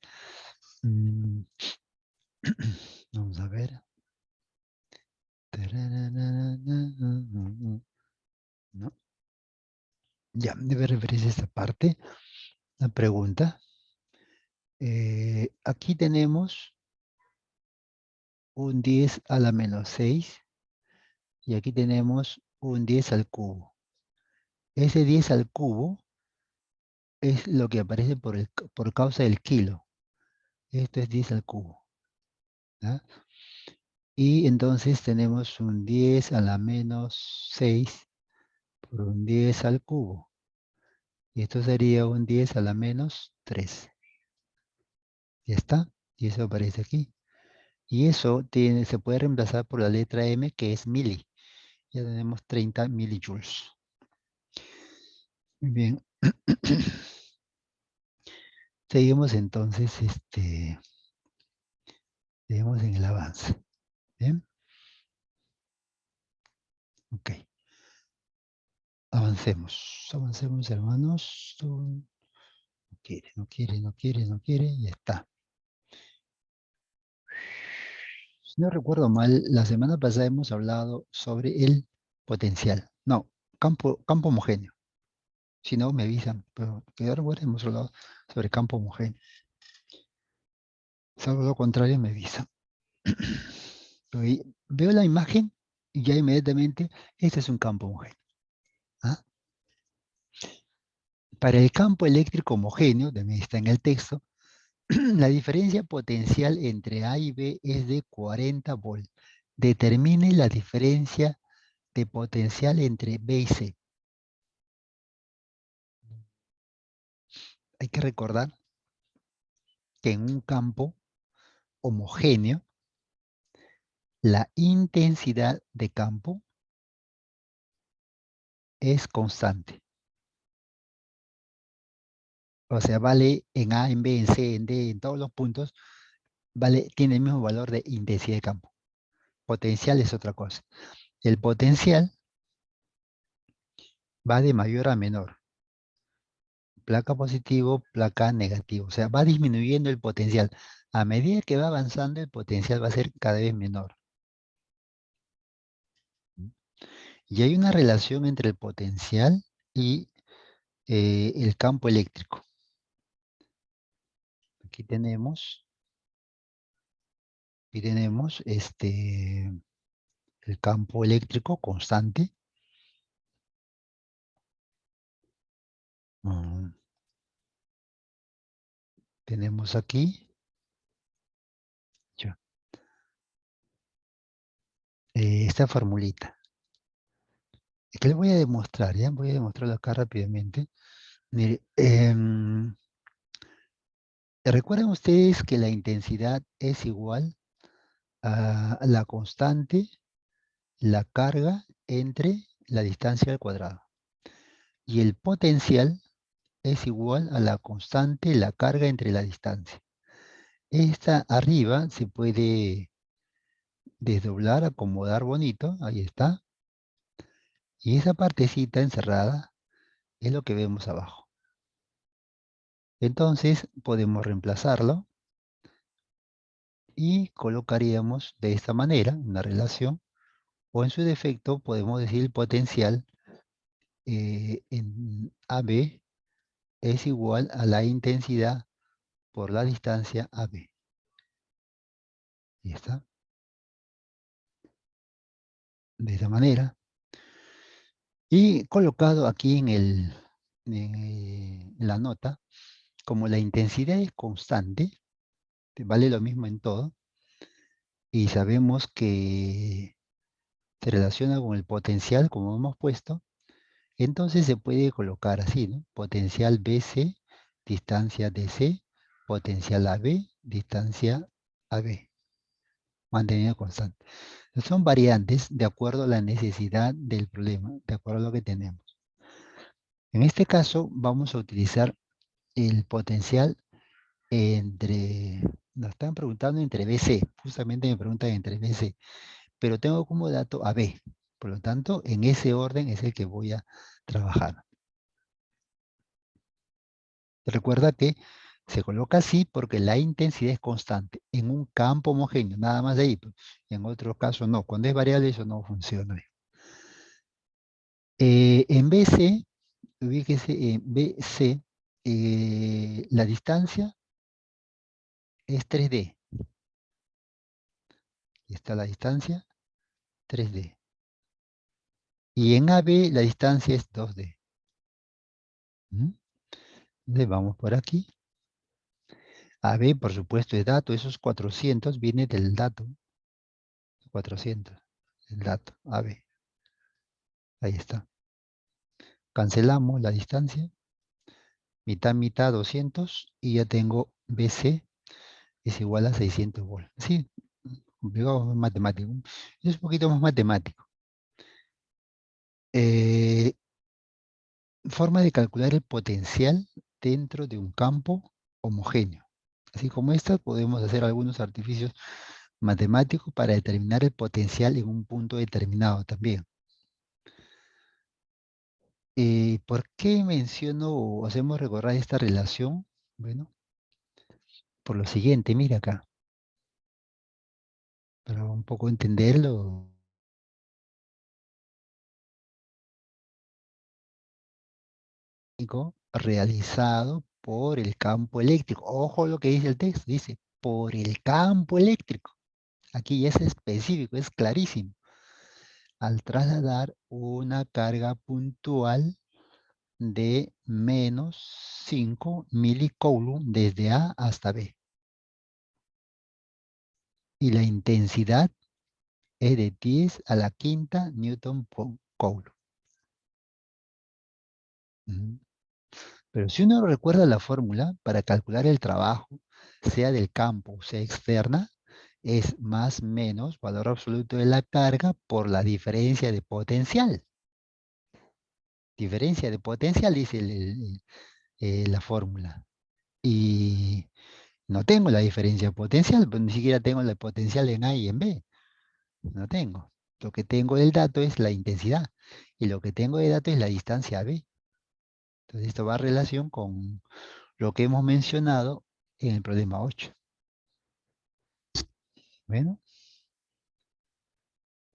Vamos a ver. No, ya debe referirse a esta parte. La pregunta. Aquí tenemos un 10 a la menos 6 y aquí tenemos un 10 al cubo. Ese 10 al cubo es lo que aparece por causa del kilo. Esto es 10 al cubo. ¿Ya? Y entonces tenemos un 10 a la menos 6 por un 10 al cubo. Y esto sería un 10 a la menos 3. Ya está. Y eso aparece aquí. Y eso se puede reemplazar por la letra M, que es mili. Ya tenemos 30 milijoules. Muy bien. Seguimos entonces, seguimos en el avance. Bien. Ok. Avancemos. Avancemos, hermanos. No quiere, no quiere, no quiere, no quiere. Ya está. Si no recuerdo mal, la semana pasada hemos hablado sobre el potencial. No, campo homogéneo. Si no, me avisan. Pero que yo recuerdo, hemos hablado sobre campo homogéneo. Salvo lo contrario, me avisan. Veo la imagen y ya inmediatamente, este es un campo homogéneo. ¿Ah? Para el campo eléctrico homogéneo, también está en el texto, La diferencia potencial entre A y B es de 40 volt. Determine la diferencia de potencial entre B y C. Hay que recordar que en un campo homogéneo, la intensidad de campo es constante. O sea, vale en A, en B, en C, en D, en todos los puntos, vale, tiene el mismo valor de intensidad de campo. Potencial es otra cosa. El potencial va de mayor a menor. Placa positivo, placa negativo. O sea, va disminuyendo el potencial. A medida que va avanzando, el potencial va a ser cada vez menor. Y hay una relación entre el potencial y el campo eléctrico. Aquí tenemos el campo eléctrico constante. Mm, Tenemos aquí ya, esta formulita. Que les voy a demostrar, ¿ya? Voy a demostrarlo acá rápidamente. Mire, recuerden ustedes que la intensidad es igual a la constante, la carga entre la distancia al cuadrado. Y el potencial es igual a la constante, la carga entre la distancia. Esta arriba se puede desdoblar, acomodar bonito, ahí está. Y esa partecita encerrada es lo que vemos abajo. Entonces podemos reemplazarlo y colocaríamos de esta manera una relación, o en su defecto podemos decir el potencial en AB es igual a la intensidad por la distancia AB. Y está. De esta manera. Y colocado aquí en la nota, como la intensidad es constante, vale lo mismo en todo, y sabemos que se relaciona con el potencial, como hemos puesto, entonces se puede colocar así, ¿no? Potencial BC, distancia DC, potencial AB, distancia AB, mantenido constante. Son variantes de acuerdo a la necesidad del problema, de acuerdo a lo que tenemos. En este caso vamos a utilizar el potencial entre, nos están preguntando entre BC, justamente me preguntan entre BC, pero tengo como dato AB, por lo tanto en ese orden es el que voy a trabajar. Recuerda que se coloca así porque la intensidad es constante en un campo homogéneo, nada más de ahí. Pues. En otros casos no, cuando es variable eso no funciona. En BC, ubíquese en BC, la distancia es 3D. Y está la distancia 3D. Y en AB la distancia es 2D. ¿Mm? Entonces vamos por aquí. AB, por supuesto, es dato. Esos 400 viene del dato. 400. El dato. AB. Ahí está. Cancelamos la distancia. Mitad, mitad, 200. Y ya tengo BC es igual a 600 volts. Sí, complicado matemático. Es un poquito más matemático. Eh, Forma de calcular el potencial dentro de un campo homogéneo. Así como esta, podemos hacer algunos artificios matemáticos para determinar el potencial en un punto determinado también. ¿Por qué menciono o hacemos recordar esta relación? Bueno, por lo siguiente, mira acá, para un poco entenderlo, realizado por el campo eléctrico. Ojo lo que dice el texto, dice, por el campo eléctrico. Aquí ya es específico, es clarísimo. Al trasladar una carga puntual de menos 5 milicoulomb desde A hasta B. Y la intensidad es de 10 a la quinta Newton por Coulomb. Pero si uno recuerda la fórmula para calcular el trabajo, sea del campo o sea externa, es más menos valor absoluto de la carga por la diferencia de potencial. Diferencia de potencial dice la fórmula. Y no tengo la diferencia potencial, pues ni siquiera tengo la potencial en A y en B. No tengo. Lo que tengo del dato es la intensidad. Y lo que tengo de dato es la distancia a B. Entonces esto va en relación con lo que hemos mencionado en el problema 8. Bueno,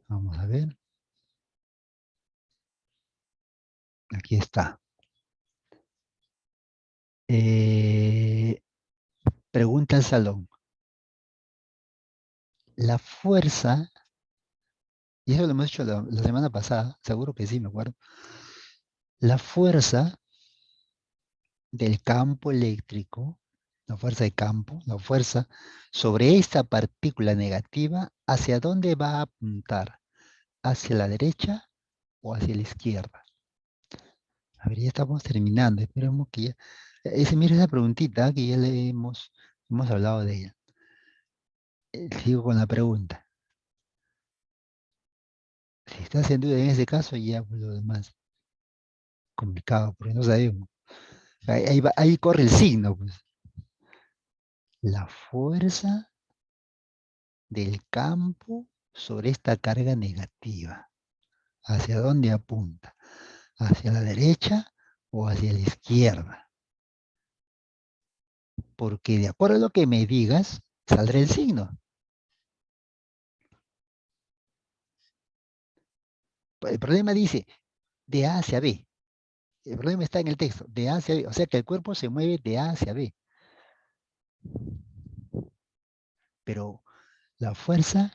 vamos a ver. Aquí está. Pregunta al salón. La fuerza, y eso lo hemos hecho la semana pasada, seguro que sí, me acuerdo. La fuerza del campo eléctrico, la fuerza de campo, la fuerza sobre esta partícula negativa, ¿hacia dónde va a apuntar? ¿Hacia la derecha o hacia la izquierda? A ver, ya estamos terminando, esperemos que ya... mira esa preguntita que ya le hemos hablado de ella. Sigo con la pregunta. Si estás en duda en ese caso, ya pues, lo demás complicado, porque no sabemos. Ahí corre el signo, pues. La fuerza del campo sobre esta carga negativa. ¿Hacia dónde apunta? ¿Hacia la derecha o hacia la izquierda? Porque de acuerdo a lo que me digas, saldrá el signo. El problema dice de A hacia B. El problema está en el texto, de A hacia B. O sea que el cuerpo se mueve de A hacia B. Pero la fuerza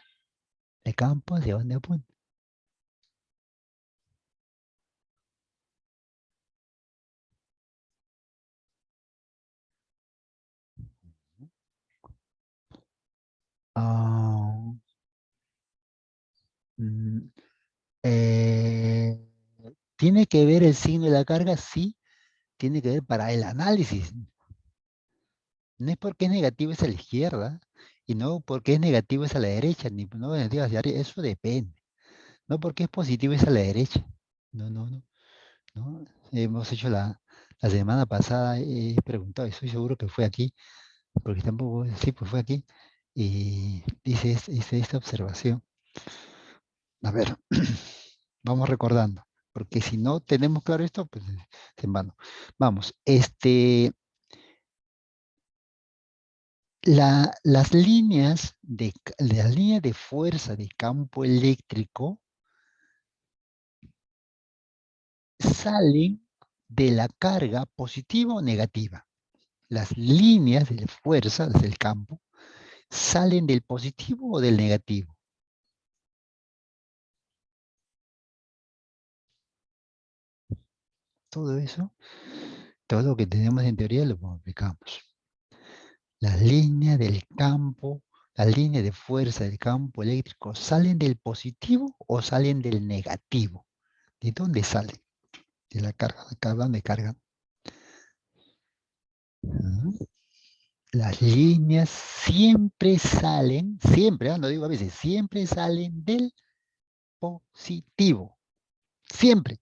de campo, ¿hacia dónde apunta? Ah, mm, eh, ¿Tiene que ver el signo de la carga? Sí, tiene que ver para el análisis. No es porque es negativo es a la izquierda, y no porque es negativo es a la derecha, ni no negativo hacia arriba, eso depende. No porque es positivo es a la derecha. No, no, no. ¿No? Hemos hecho la semana pasada, he preguntado, y estoy seguro que fue aquí, porque tampoco, sí, pues fue aquí, y hice esta observación. A ver, vamos recordando, porque si no tenemos claro esto, pues es en vano. Vamos, las líneas de fuerza de campo eléctrico salen de la carga positiva o negativa. Las líneas de fuerza del campo salen del positivo o del negativo. Todo eso, todo lo que tenemos en teoría lo aplicamos. Las líneas del campo, las líneas de fuerza del campo eléctrico, ¿salen del positivo o salen del negativo? ¿De dónde salen? De la carga, ¿dónde cargan? Las líneas siempre salen, siempre, no digo a veces, siempre salen del positivo. Siempre.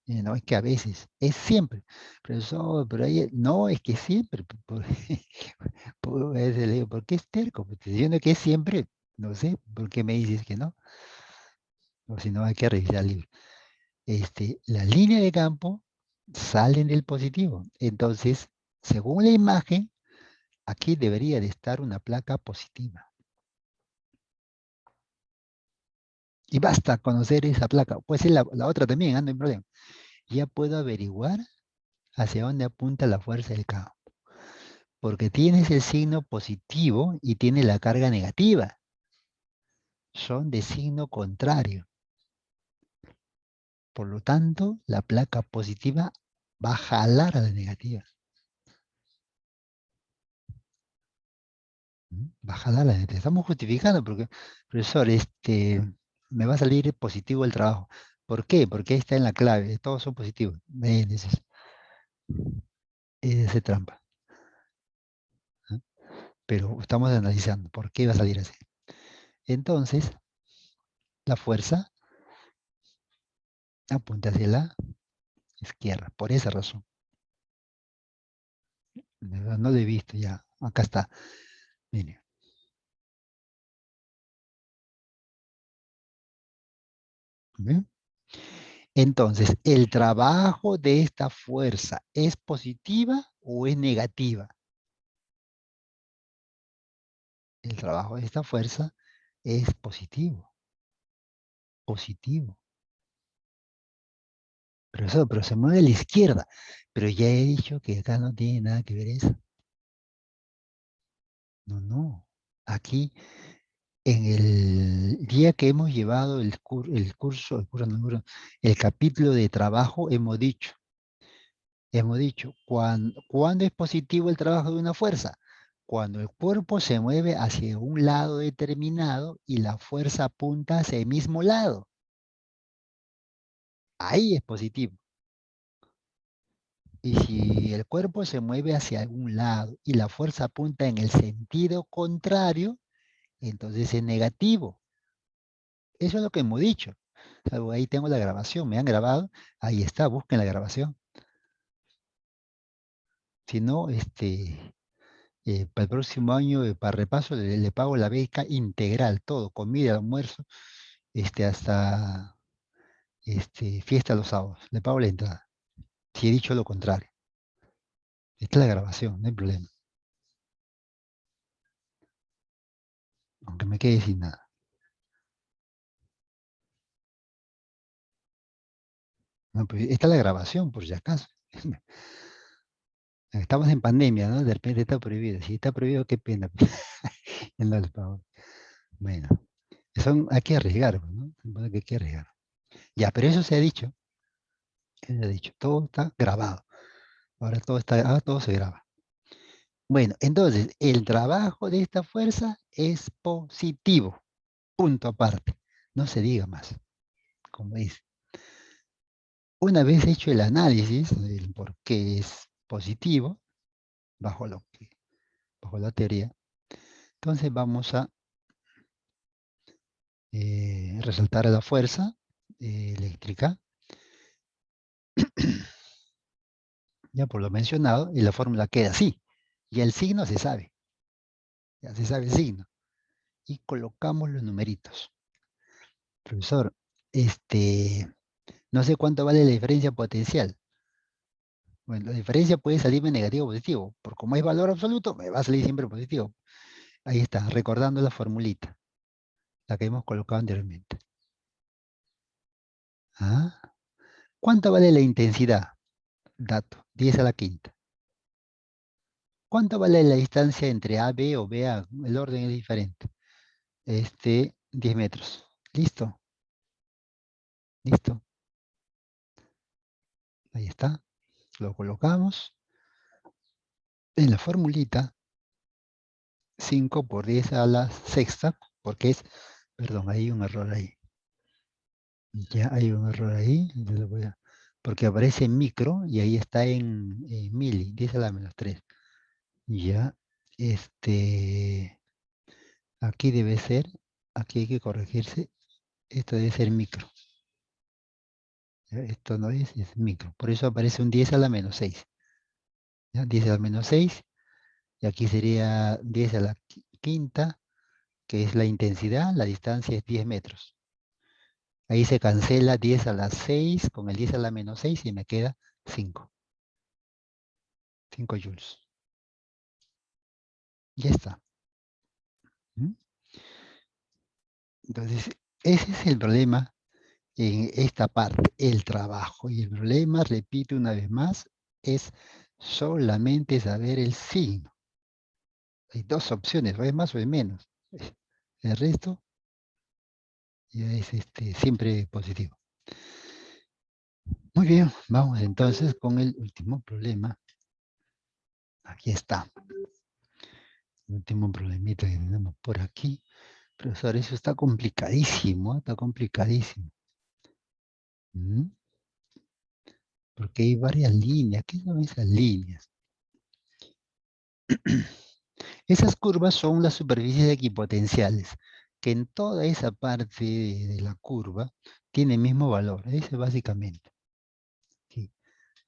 No es que a veces, es siempre. Profesor, pero ahí, no es que siempre. A veces le digo, ¿por qué es terco? Pues, diciendo que es siempre, no sé, ¿por qué me dices que no? O si no, hay que revisar el libro. La línea de campo salen del positivo. Entonces, según la imagen, aquí debería de estar una placa positiva. Y basta conocer esa placa. Puede ser la otra también, no hay problema. Ya puedo averiguar hacia dónde apunta la fuerza del campo. Porque tienes el signo positivo y tiene la carga negativa. Son de signo contrario. Por lo tanto, la placa positiva Va a jalar a la negativa. Va a jalar a la negativa. Estamos justificando porque, profesor, me va a salir positivo el trabajo. ¿Por qué? Porque ahí está en la clave. Todos son positivos. Ven, ese es trampa. ¿Ah? Pero estamos analizando por qué va a salir así. Entonces, la fuerza apunta hacia la izquierda, por esa razón. No lo he visto ya. Acá está. Mire. ¿Ve? Entonces, ¿el trabajo de esta fuerza es positiva o es negativa? El trabajo de esta fuerza es positivo. Positivo. Pero se mueve a la izquierda. Pero ya he dicho que acá no tiene nada que ver eso. No, no. Aquí, en el día que hemos llevado el capítulo de trabajo, hemos dicho, ¿cuándo es positivo el trabajo de una fuerza? Cuando el cuerpo se mueve hacia un lado determinado y la fuerza apunta hacia el mismo lado. Ahí es positivo. Y si el cuerpo se mueve hacia algún lado y la fuerza apunta en el sentido contrario, entonces es negativo. Eso es lo que hemos dicho. Ahí tengo la grabación, me han grabado, ahí está, busquen la grabación. Si no, para el próximo año, para repaso, le pago la beca integral, todo, comida, almuerzo, hasta fiesta los sábados. Le pago la entrada. Si he dicho lo contrario. Esta es la grabación, no hay problema. Aunque me quede sin nada. No, pues, esta es la grabación, por si acaso. Estamos en pandemia, ¿no? De repente está prohibido. Si está prohibido, qué pena. No les pago. Bueno, hay que arriesgar, pues, ¿no? Bueno, que hay que arriesgar. Ya, pero eso se ha dicho. Se ha dicho. Todo está grabado. Ahora todo se graba. Bueno, entonces, el trabajo de esta fuerza es positivo. Punto aparte. No se diga más, como dice. Una vez hecho el análisis del por qué es positivo, bajo, bajo la teoría, entonces vamos a resaltar la fuerza eléctrica, ya por lo mencionado, y la fórmula queda así. Y el signo se sabe, ya se sabe el signo. Y colocamos los numeritos. Profesor, no sé cuánto vale la diferencia potencial. Bueno, la diferencia puede salirme negativo o positivo. Por como es valor absoluto, me va a salir siempre positivo. Ahí está, recordando la formulita, la que hemos colocado anteriormente. ¿Ah? ¿Cuánto vale la intensidad? Dato, 10 a la quinta. ¿Cuánto vale la distancia entre A, B o B, A? El orden es diferente. 10 metros. ¿Listo? ¿Listo? Ahí está. Lo colocamos. En la formulita, 5 por 10 a la sexta, porque perdón, hay un error ahí. Ya hay un error ahí. Porque aparece en micro y ahí está en mili, 10 a la menos 3. Ya, aquí debe ser, aquí hay que corregirse, esto debe ser micro. ¿Ya? Esto no es micro. Por eso aparece un 10 a la menos 6. ¿Ya? 10 a la menos 6, y aquí sería 10 a la quinta, que es la intensidad, la distancia es 10 metros. Ahí se cancela 10 a la 6 con el 10 a la menos 6 y me queda 5. 5 joules. Ya está. ¿Mm? Entonces, ese es el problema en esta parte, el trabajo. Y el problema, repito una vez más, es solamente saber el signo. Hay dos opciones, o es más o es menos. El resto ya es siempre positivo. Muy bien, vamos entonces con el último problema. Aquí está. El último problemita que tenemos por aquí. Profesor, eso está complicadísimo, ¿eh? Está complicadísimo. ¿Mm? Porque hay varias líneas. ¿Qué son esas líneas? Esas curvas son las superficies equipotenciales, que en toda esa parte de la curva tiene el mismo valor. Ese es básicamente. Aquí.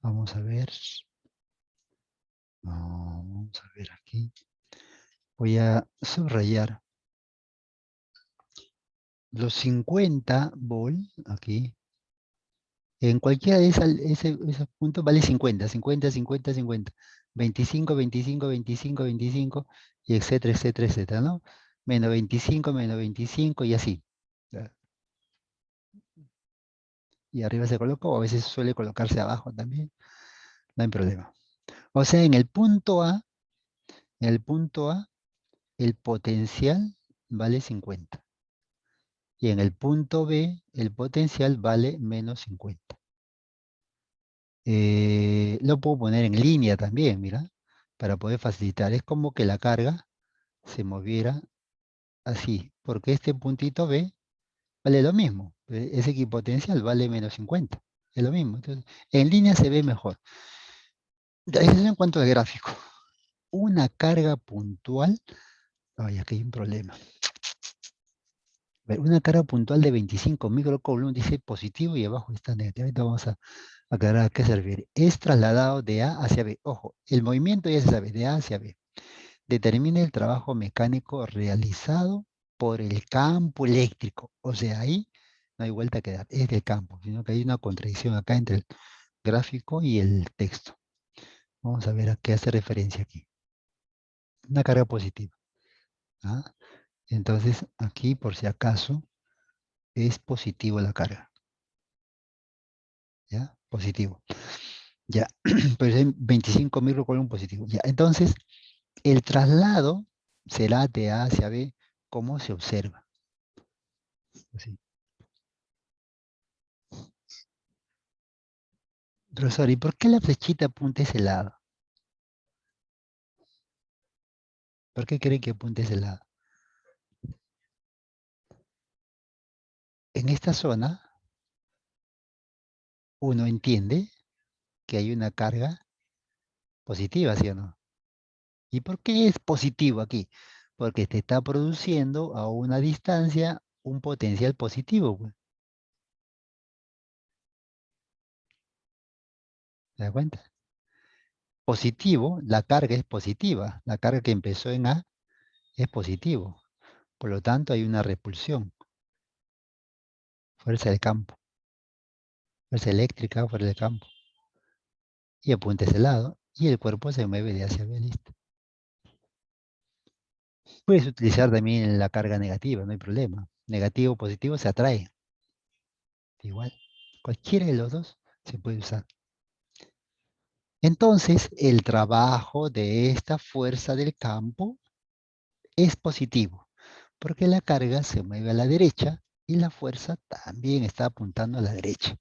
Vamos a ver. Vamos a ver aquí. Voy a subrayar los 50 volt aquí. En cualquiera de esos puntos vale 50, 50, 50, 50. 25, 25, 25, 25, y etcétera, etcétera, etcétera, ¿no? Menos 25 y así. Ya. Y arriba se coloca, o a veces suele colocarse abajo también. No hay problema. O sea, en el punto A, el potencial vale 50. Y en el punto B, el potencial vale menos 50. Lo puedo poner en línea también, mira, para poder facilitar. Es como que la carga se moviera así, porque este puntito B vale lo mismo. Ese equipotencial vale menos 50. Es lo mismo. Entonces, en línea se ve mejor. Ya, eso es en cuanto al gráfico. Una carga puntual. Ay, aquí hay un problema. A ver, una carga puntual de 25 microcoulomb dice positivo y abajo está negativo. Ahorita vamos a aclarar a qué se refiere. Es trasladado de A hacia B. Ojo, el movimiento ya se sabe, de A hacia B. Determina el trabajo mecánico realizado por el campo eléctrico. O sea, ahí no hay vuelta que dar, es del campo, sino que hay una contradicción acá entre el gráfico y el texto. Vamos a ver a qué hace referencia aquí. Una carga positiva. ¿Ah? Entonces, aquí, por si acaso, es positivo la carga. ¿Ya? Positivo. Ya, pues hay 25 microcoulomb positivo. Ya, entonces, el traslado será de A hacia B, como se observa. Así. Profesor, ¿y por qué la flechita apunta a ese lado? ¿Por qué creen que apunta a ese lado? En esta zona, uno entiende que hay una carga positiva, ¿sí o no? ¿Y por qué es positivo aquí? Porque te está produciendo a una distancia un potencial positivo, pues. ¿Te das cuenta? Positivo, la carga es positiva. La carga que empezó en A es positivo. Por lo tanto, hay una repulsión, fuerza del campo, fuerza eléctrica, fuerza del campo. Y apunta a ese lado, y el cuerpo se mueve de hacia B, listo. Puedes utilizar también la carga negativa, no hay problema. Negativo o positivo se atrae. Igual, cualquiera de los dos se puede usar. Entonces, el trabajo de esta fuerza del campo es positivo, porque la carga se mueve a la derecha y la fuerza también está apuntando a la derecha.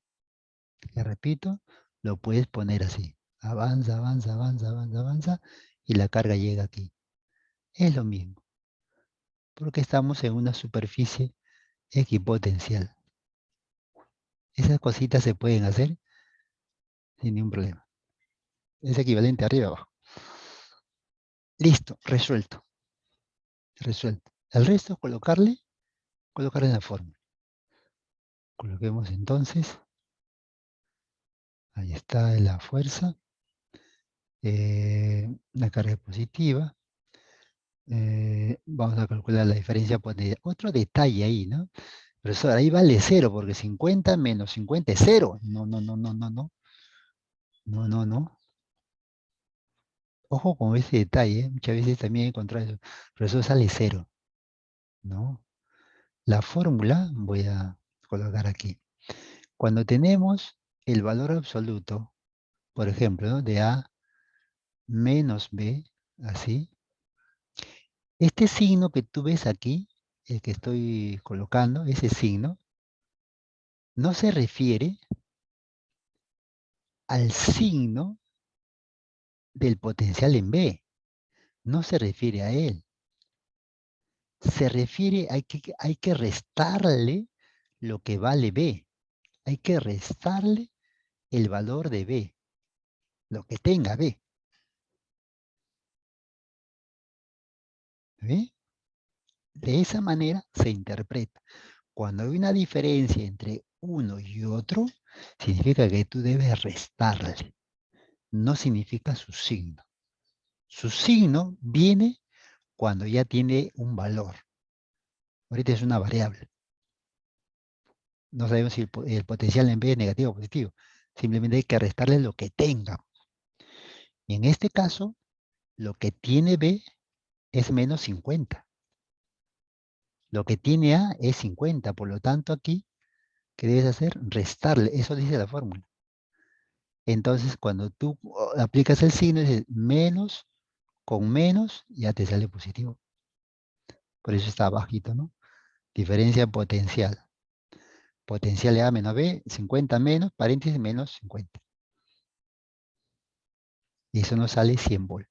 Te repito, lo puedes poner así. Avanza, avanza, avanza, avanza, avanza, y la carga llega aquí. Es lo mismo, porque estamos en una superficie equipotencial. Esas cositas se pueden hacer sin ningún problema. Es equivalente arriba y abajo. Listo, resuelto, resuelto. El resto, colocarle en la fórmula. Coloquemos entonces, ahí está la fuerza, la carga positiva. Vamos a calcular la diferencia potencial. Otro detalle ahí, ¿no? Profesor, ahí vale cero, porque 50 menos 50 es cero. No, no, no, no, no, no. No, no, no. Ojo con ese detalle, ¿eh? Muchas veces también he encontrado eso. Profesor, sale cero, ¿no? La fórmula voy a colocar aquí. Cuando tenemos el valor absoluto, por ejemplo, ¿no?, de A menos B, así, este signo que tú ves aquí, el que estoy colocando, ese signo, no se refiere al signo del potencial en B. No se refiere a él. Se refiere, hay que restarle lo que vale B. Hay que restarle el valor de B, lo que tenga B. ¿Ve? De esa manera se interpreta. Cuando hay una diferencia entre uno y otro, significa que tú debes restarle. No significa su signo. Su signo viene cuando ya tiene un valor. Ahorita es una variable. No sabemos si el potencial en B es negativo o positivo. Simplemente hay que restarle lo que tenga. Y en este caso, lo que tiene B es menos 50. Lo que tiene A es 50. Por lo tanto, aquí, ¿qué debes hacer? Restarle. Eso dice la fórmula. Entonces, cuando tú aplicas el signo, dices menos con menos, ya te sale positivo. Por eso está bajito, ¿no? Diferencia potencial. Potencial de A menos B, 50 menos, paréntesis, menos 50. Y eso nos sale 100 volts.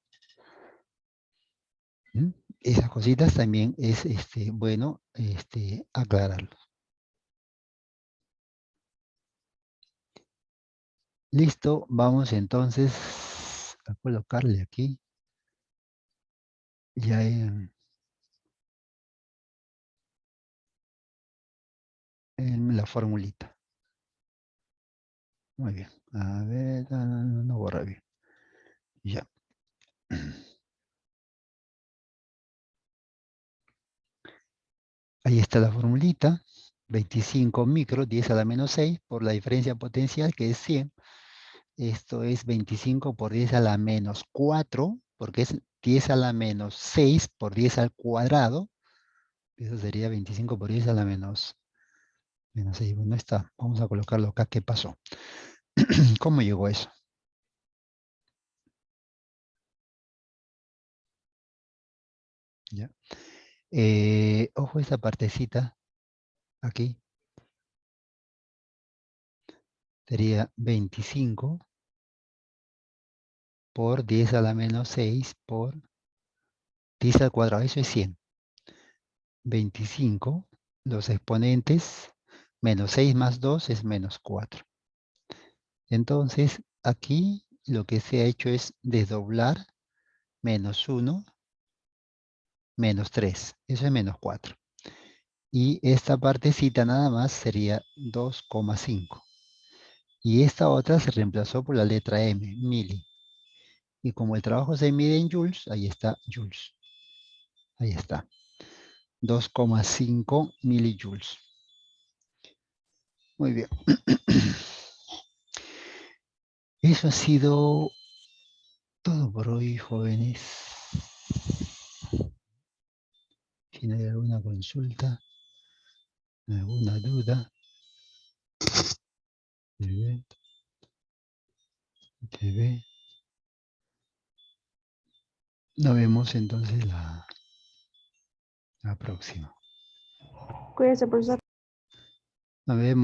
¿Mm? Esas cositas también es bueno aclararlo. Listo, vamos entonces a colocarle aquí ya en la formulita. Muy bien. A ver, no borra bien. Ya. Ahí está la formulita. 25 micro, 10 a la menos 6, por la diferencia potencial, que es 100. Esto es 25 por 10 a la menos 4, porque es 10 a la menos 6 por 10 al cuadrado. Eso sería 25 por 10 a la menos 6. Bueno, está. Vamos a colocarlo acá. ¿Qué pasó? ¿Cómo llegó eso? ¿Ya? Ojo esta partecita aquí. Sería 25 por 10 a la menos 6 por 10 al cuadrado. Eso es 100. 25, los exponentes, menos 6 más 2 es menos 4. Entonces, aquí lo que se ha hecho es desdoblar menos 1, menos 3. Eso es menos 4. Y esta partecita nada más sería 2,5. Y esta otra se reemplazó por la letra M, mili. Y como el trabajo se mide en joules, ahí está joules. Ahí está. 2,5 milijoules. Muy bien. Eso ha sido todo por hoy, jóvenes. Si no hay alguna consulta, alguna duda. TV. Nos vemos entonces la próxima. Cuídese, profesor. Nos vemos.